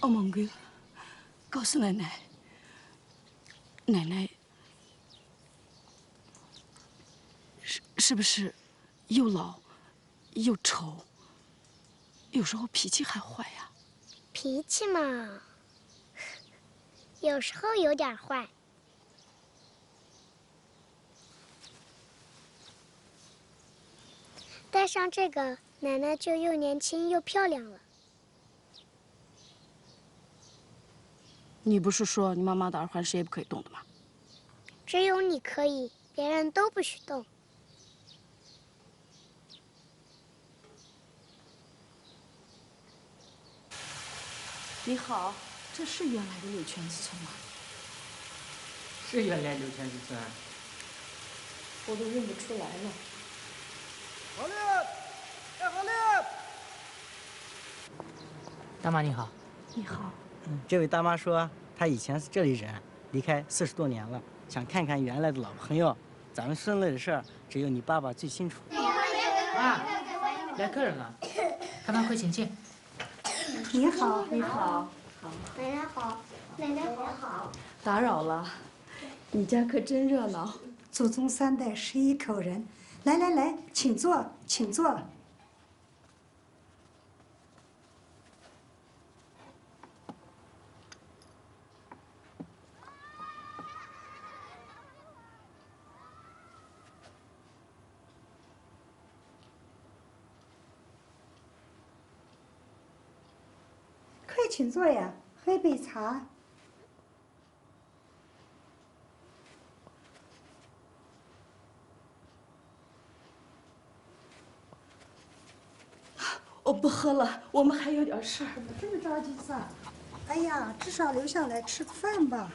阿蒙哥，告诉奶奶，奶奶是不是又老又丑，有时候脾气还坏呀？脾气嘛，有时候有点坏。戴上这个，奶奶就又年轻又漂亮了。你不是说你妈妈的耳环谁也不可以动的吗？只有你可以，别人都不许动。你好，这是原来的柳泉子村吗？是原来柳泉子村。我都认不出来了。好嘞，哎，好嘞。大妈你好。你好。这位大妈说她以前是这里人，离开40多年了，想看看原来的老朋友。咱们村里的事儿，只有你爸爸最清楚。啊，来客人了，他们快请进。你好，你好，好，奶奶好，奶奶好。打扰了，你家可真热闹。祖宗3代11口人，来来来，请坐，请坐。快请坐呀，喝一杯茶。我不喝了，我们还有点事儿。这么着急噻？哎呀，至少留下来吃个饭吧。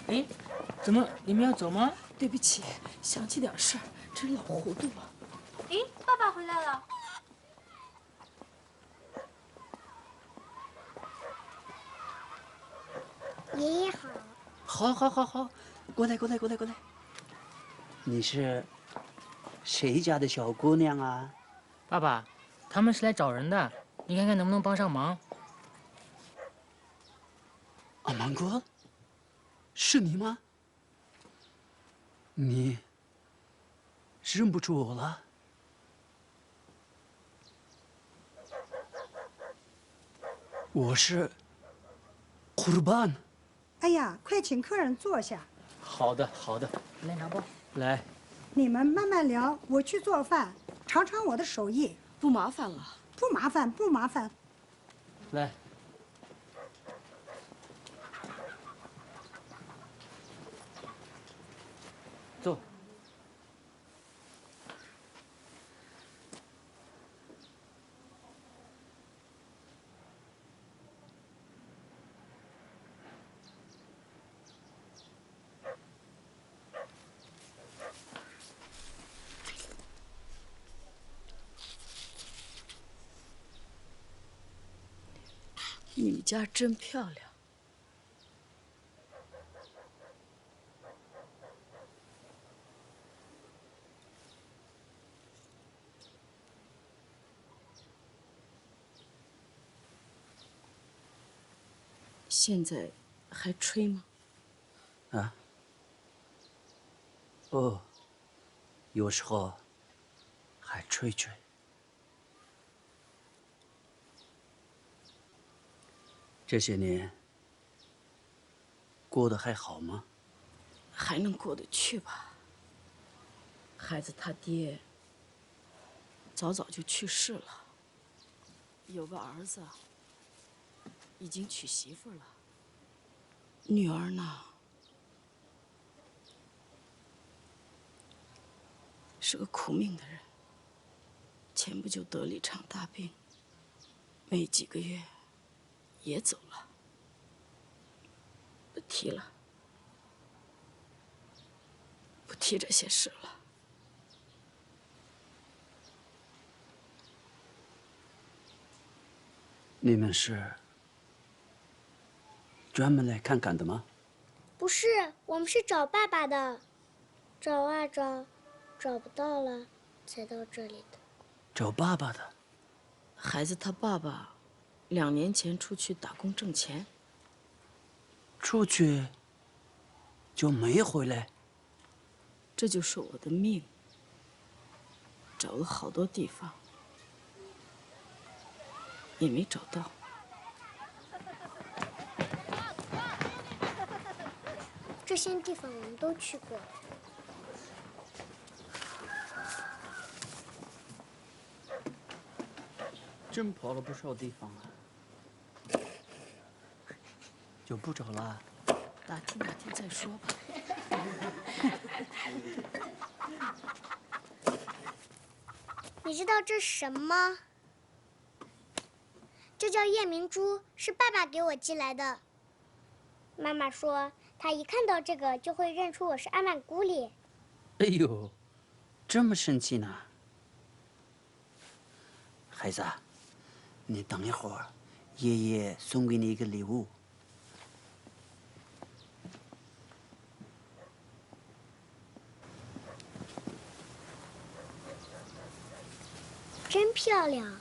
哎，怎么你们要走吗？对不起，想起点事儿，真老糊涂了。咦，爸爸回来了。爷爷好。好，好，好，好，过来，过来，过来，过来。你是谁家的小姑娘啊？爸爸，他们是来找人的，你看看能不能帮上忙。阿芒哥，是你吗？你认不出我了？我是库尔班。哎呀，快请客人坐下。好的，好的。来拿包。来。你们慢慢聊，我去做饭，尝尝我的手艺。不麻烦了。不麻烦，不麻烦。来。坐。你们家真漂亮。现在还吹吗？啊？哦，有时候还吹吹。这些年过得还好吗？还能过得去吧。孩子他爹早早就去世了，有个儿子已经娶媳妇了，女儿呢是个苦命的人，前不久得了一场大病，没几个月也走了。不提了，不提这些事了。你们是专门来看看的吗？不是，我们是找爸爸的，找啊找，找不到了，才到这里的。找爸爸的。孩子他爸爸2年前出去打工挣钱，出去就没回来。这就是我的命。找了好多地方，也没找到。这些地方我们都去过。真跑了不少地方啊，就不找了。打听打听再说吧。你知道这是什么吗？这叫夜明珠，是爸爸给我寄来的。妈妈说，她一看到这个就会认出我是阿曼古里。哎呦，这么神奇呢？孩子，你等一会儿，爷爷送给你一个礼物。真漂亮。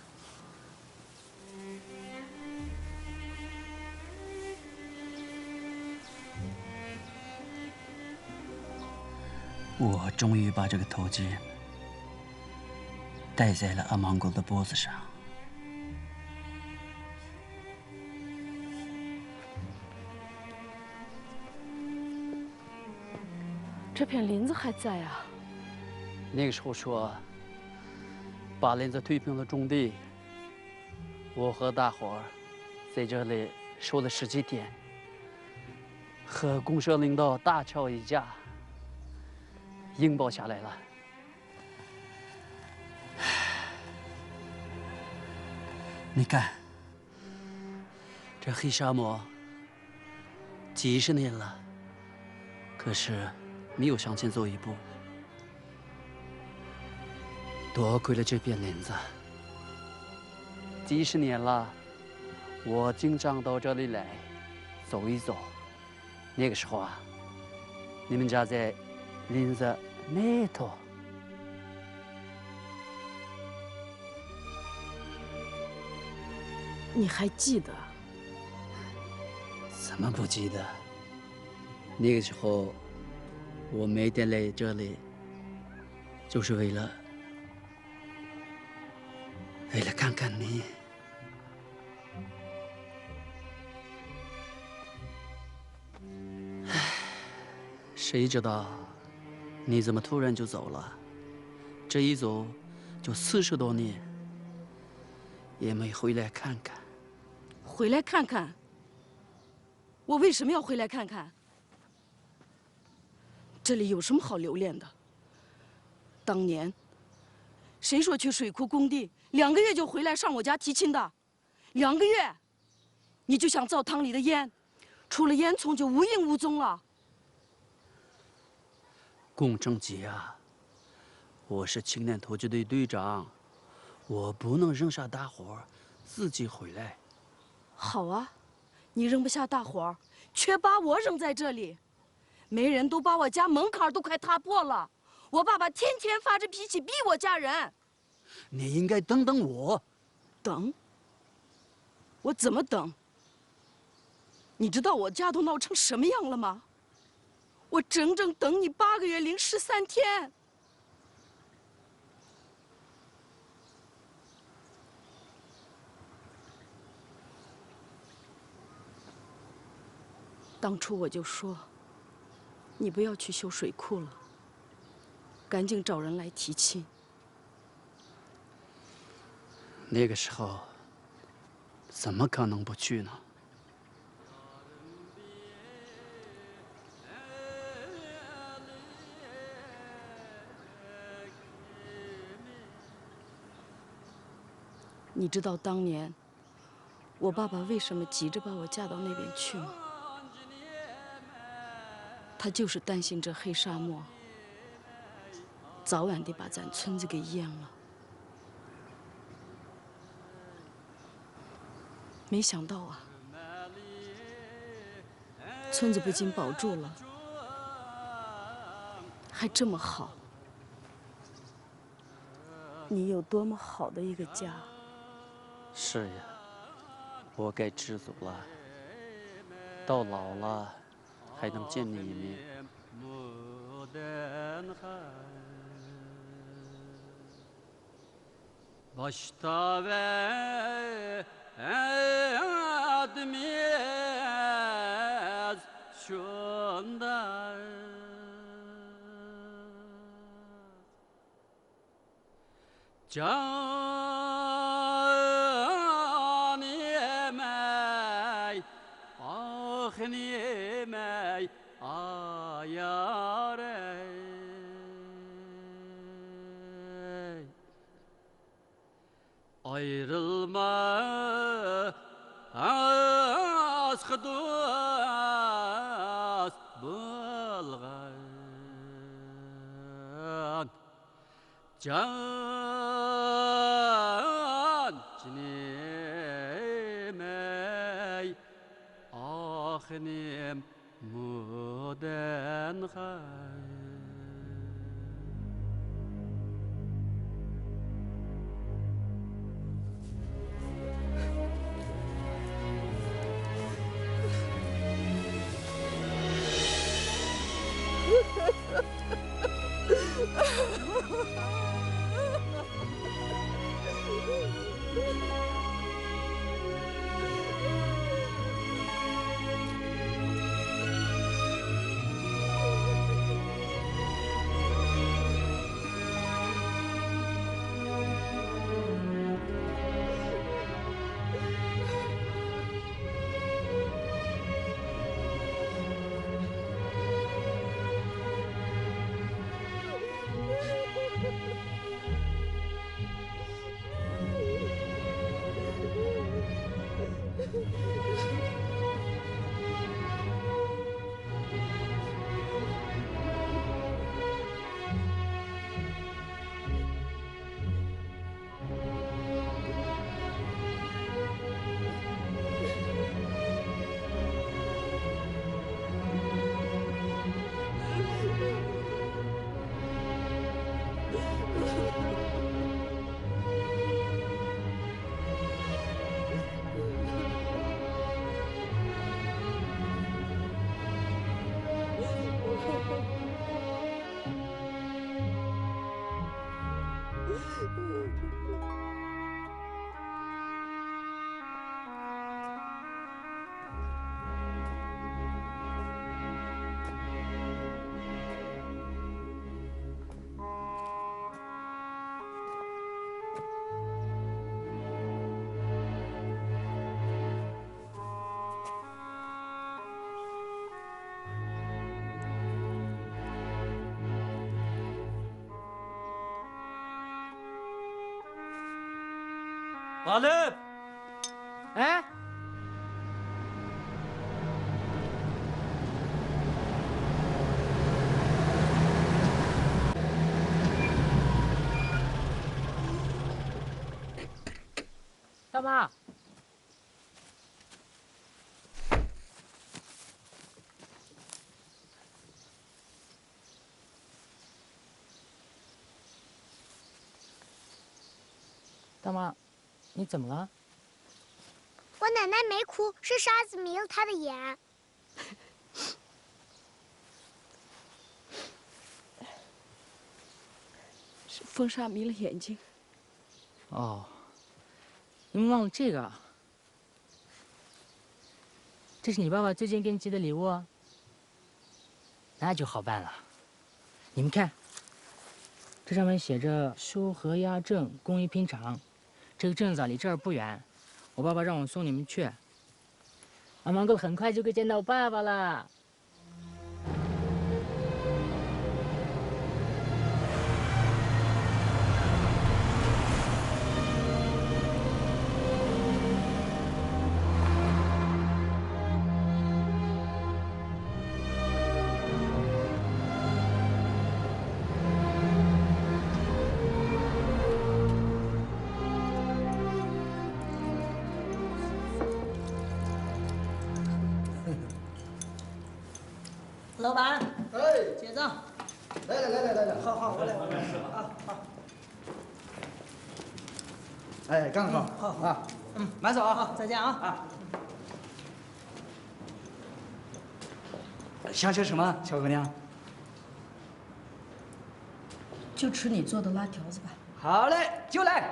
我终于把这个头巾戴在了阿芒果的脖子上。这片林子还在啊？那个时候说，把林子推平了种地。我和大伙儿在这里守了10几天，和公社领导大吵一架，硬抱下来了。你看，这黑沙漠几十年了，可是没有向前走一步。多亏了这片林子，几十年了，我经常到这里来走一走。那个时候啊，你们家在林子那头。你还记得？怎么不记得？那个时候，我每天来这里，就是为了看看你。唉，谁知道你怎么突然就走了？这一走就40多年，也没回来看看。回来看看？我为什么要回来看看？这里有什么好留恋的？当年，谁说去水库工地2个月就回来上我家提亲的？2个月，你就像灶堂里的烟，出了烟囱就无影无踪了。龚正吉啊，我是青年突击队队长，我不能扔下大伙儿自己回来。好啊，你扔不下大伙儿，却把我扔在这里。没人都把我家门槛都快踏破了，我爸爸天天发着脾气逼我嫁人。你应该等等我。等？我怎么等？你知道我家都闹成什么样了吗？我整整等你8个月零13天。当初我就说，你不要去修水库了，赶紧找人来提亲。那个时候，怎么可能不去呢？你知道当年我爸爸为什么急着把我嫁到那边去吗？他就是担心这黑沙漠早晚得把咱村子给淹了。没想到啊，村子不仅保住了，还这么好。你有多么好的一个家，是呀，我该知足了。到老了，还能见你一面。Başta vermez şunda can yemey ah yemey ayar ayrılmaz dost bulgan can cinemey ahnim muden Galip! 哎，大妈，大妈，你怎么了？我奶奶没哭，是沙子迷了她的眼。是风沙迷了眼睛。哦，你们忘了这个？这是你爸爸最近给你寄的礼物啊。那就好办了。你们看，这上面写着“修和鸭镇工艺品厂”，这个镇子离这儿不远。我爸爸让我送你们去。阿芒哥很快就可以见到我爸爸了。老板，哎，结账。来，好，我来啊，好。哎，刚好啊。慢走啊！再见啊！想吃什么，小姑娘？就吃你做的辣条子吧。好嘞，就来。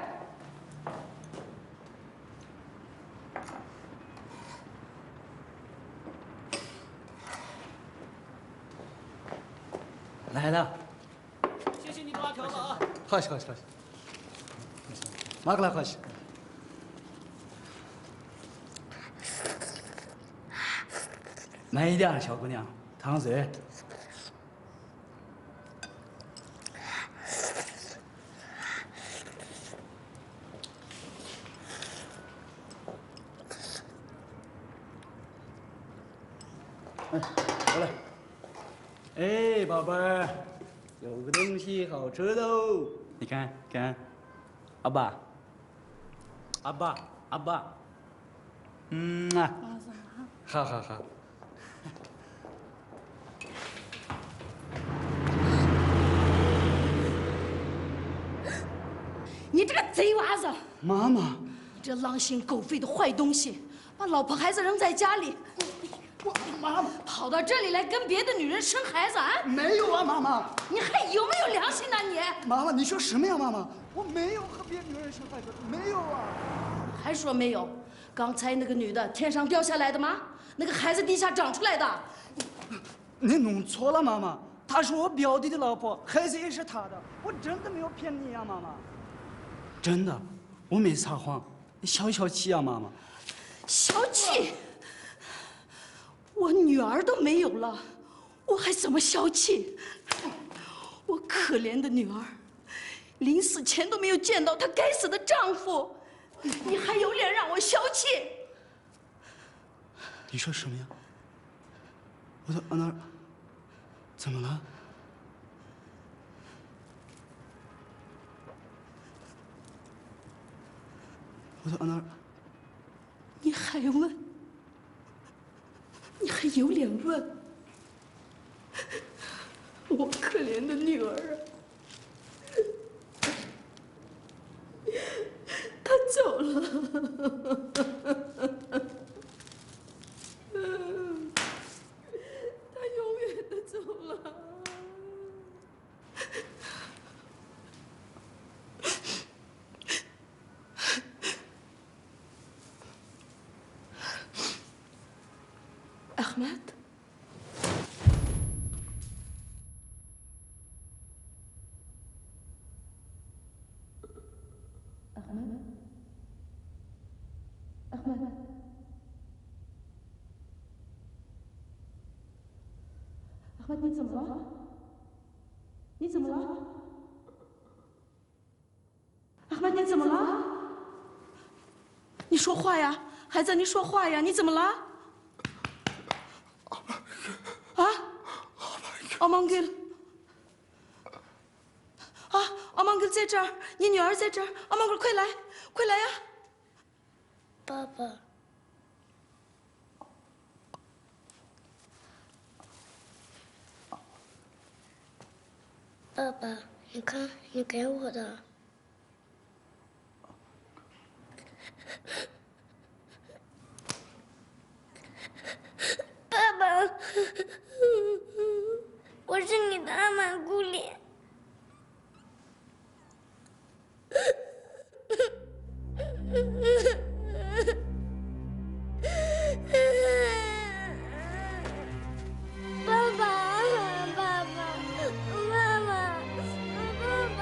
来了。谢谢你的辣条子啊！好些，好些，好些。马克来，好些。慢一点，小姑娘，烫嘴。过来。哎，宝贝儿，有个东西好吃的哦，你看看，阿爸，阿爸，阿爸，啊，好好好。你这个贼娃子！妈妈，你这狼心狗肺的坏东西，把老婆孩子扔在家里，我妈妈跑到这里来跟别的女人生孩子啊？没有啊，妈妈。你还有没有良心呢你？妈妈，你说什么呀，妈妈？我没有和别的女人生孩子，没有啊。还说没有？刚才那个女的天上掉下来的吗？那个孩子地下长出来的？你弄错了，妈妈。她是我表弟的老婆，孩子也是她的，我真的没有骗你呀，妈妈。真的，我没撒谎。你消一消气啊，妈妈。消气？我女儿都没有了，我还怎么消气？我可怜的女儿，临死前都没有见到她该死的丈夫，你还有脸让我消气？你说什么呀？我的安娜，怎么了？我的安娜，你还问？你还有脸问？我可怜的女儿啊！她走了，她永远的走了。أحمد أحمد 你怎么了？你怎么了？Ahmad 你怎么了？你说话呀，孩子，你说话呀，你怎么了？啊？阿芒格，啊，阿芒格在这儿，你女儿在这儿，阿芒格快来，快来呀！爸爸，爸爸，你看，你给我的。爸爸，我是你的阿玛姑里。爸爸，爸爸，妈妈，爸爸。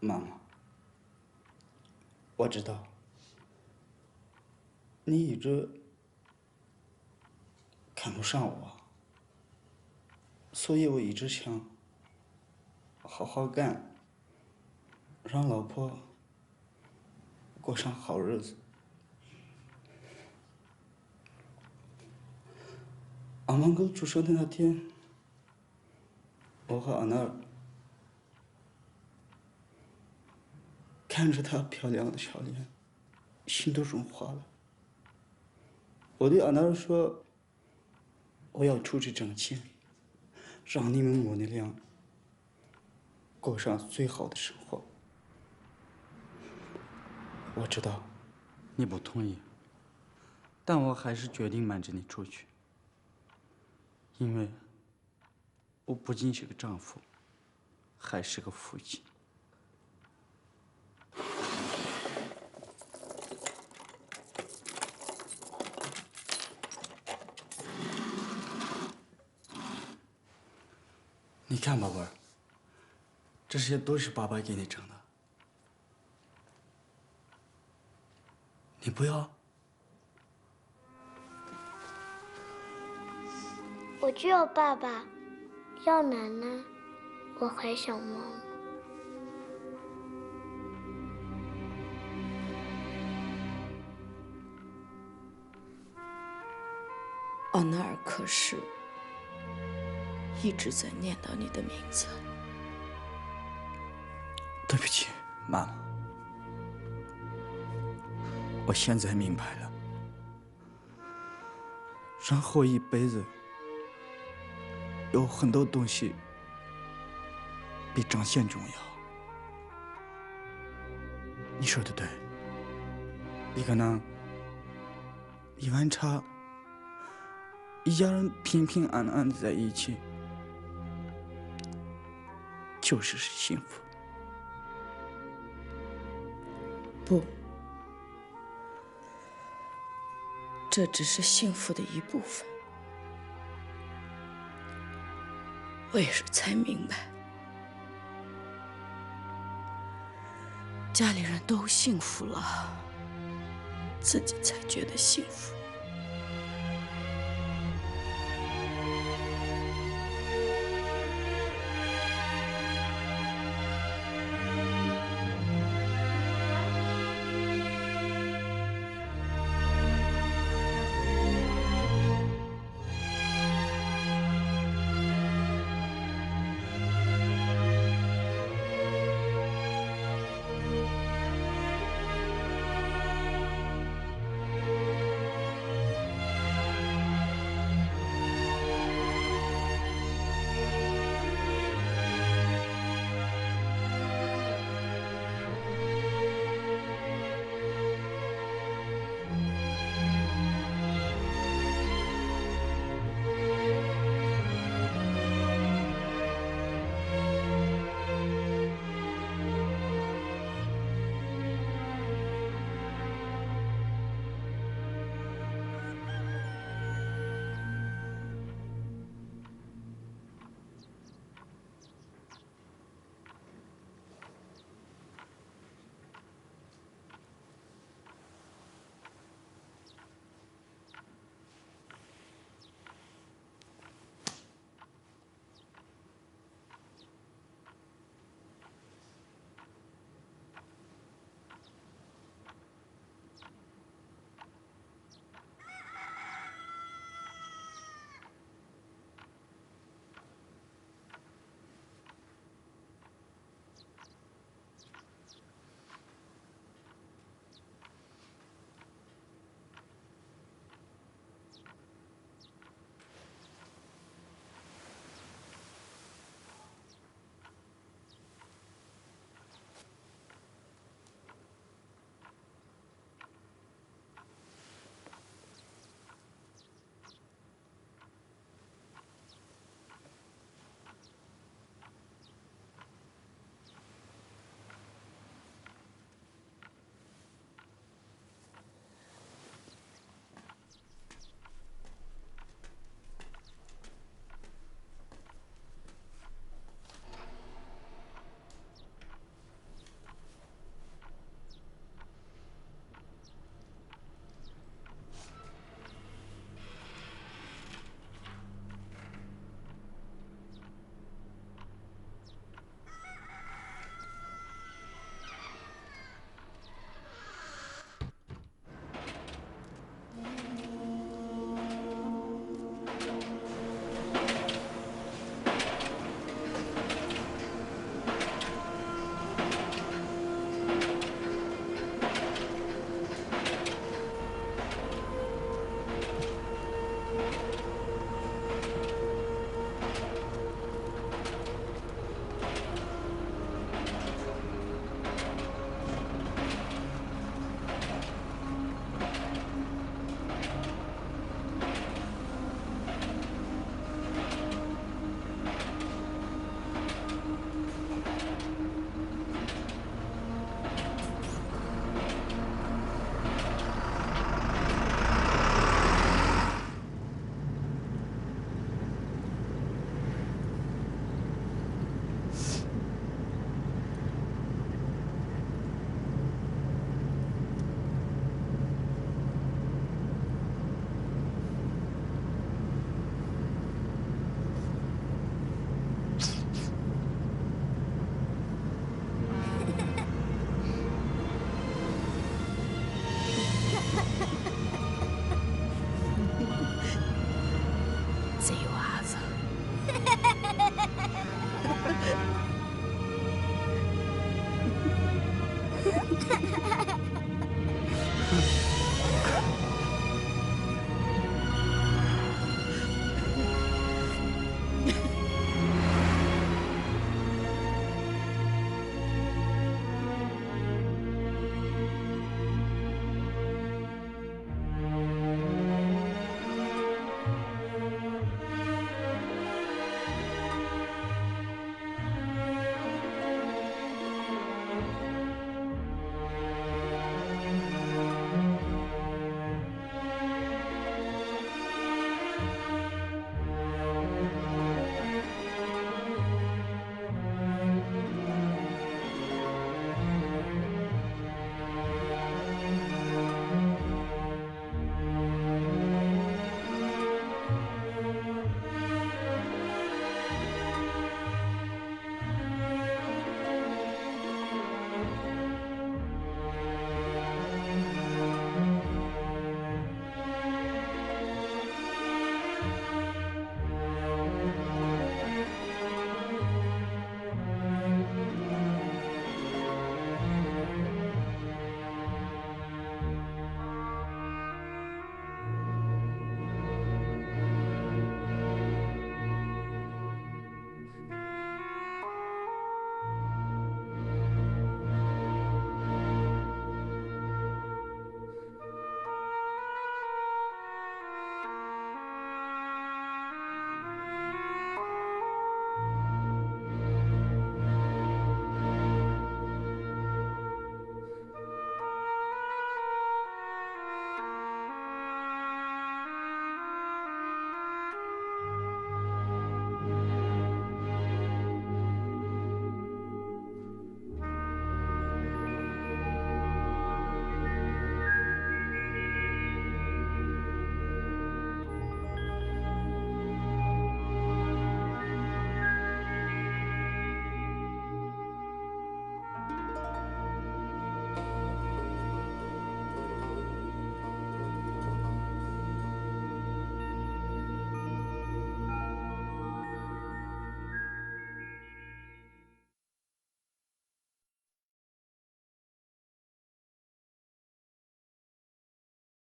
妈妈，我知道你一直看不上我，所以我一直想好好干，让老婆过上好日子。阿芒格出生的那天，我和安娜看着她漂亮的笑脸，心都融化了。我对安娜说：“我要出去挣钱，让你们母女俩过上最好的生活。”我知道你不同意，但我还是决定瞒着你出去，因为我不仅是个丈夫，还是个父亲。你看，宝贝儿，这些都是爸爸给你整的，你不要？我就要爸爸，要奶奶，我还想妈妈。奥纳尔可是一直在念叨你的名字。对不起，妈妈，我现在明白了，人活一辈子有很多东西比挣钱重要。你说的对，一个人，一碗茶，一家人平平安安的在一起，就是幸福。不，这只是幸福的一部分。我也是才明白，家里人都幸福了，自己才觉得幸福。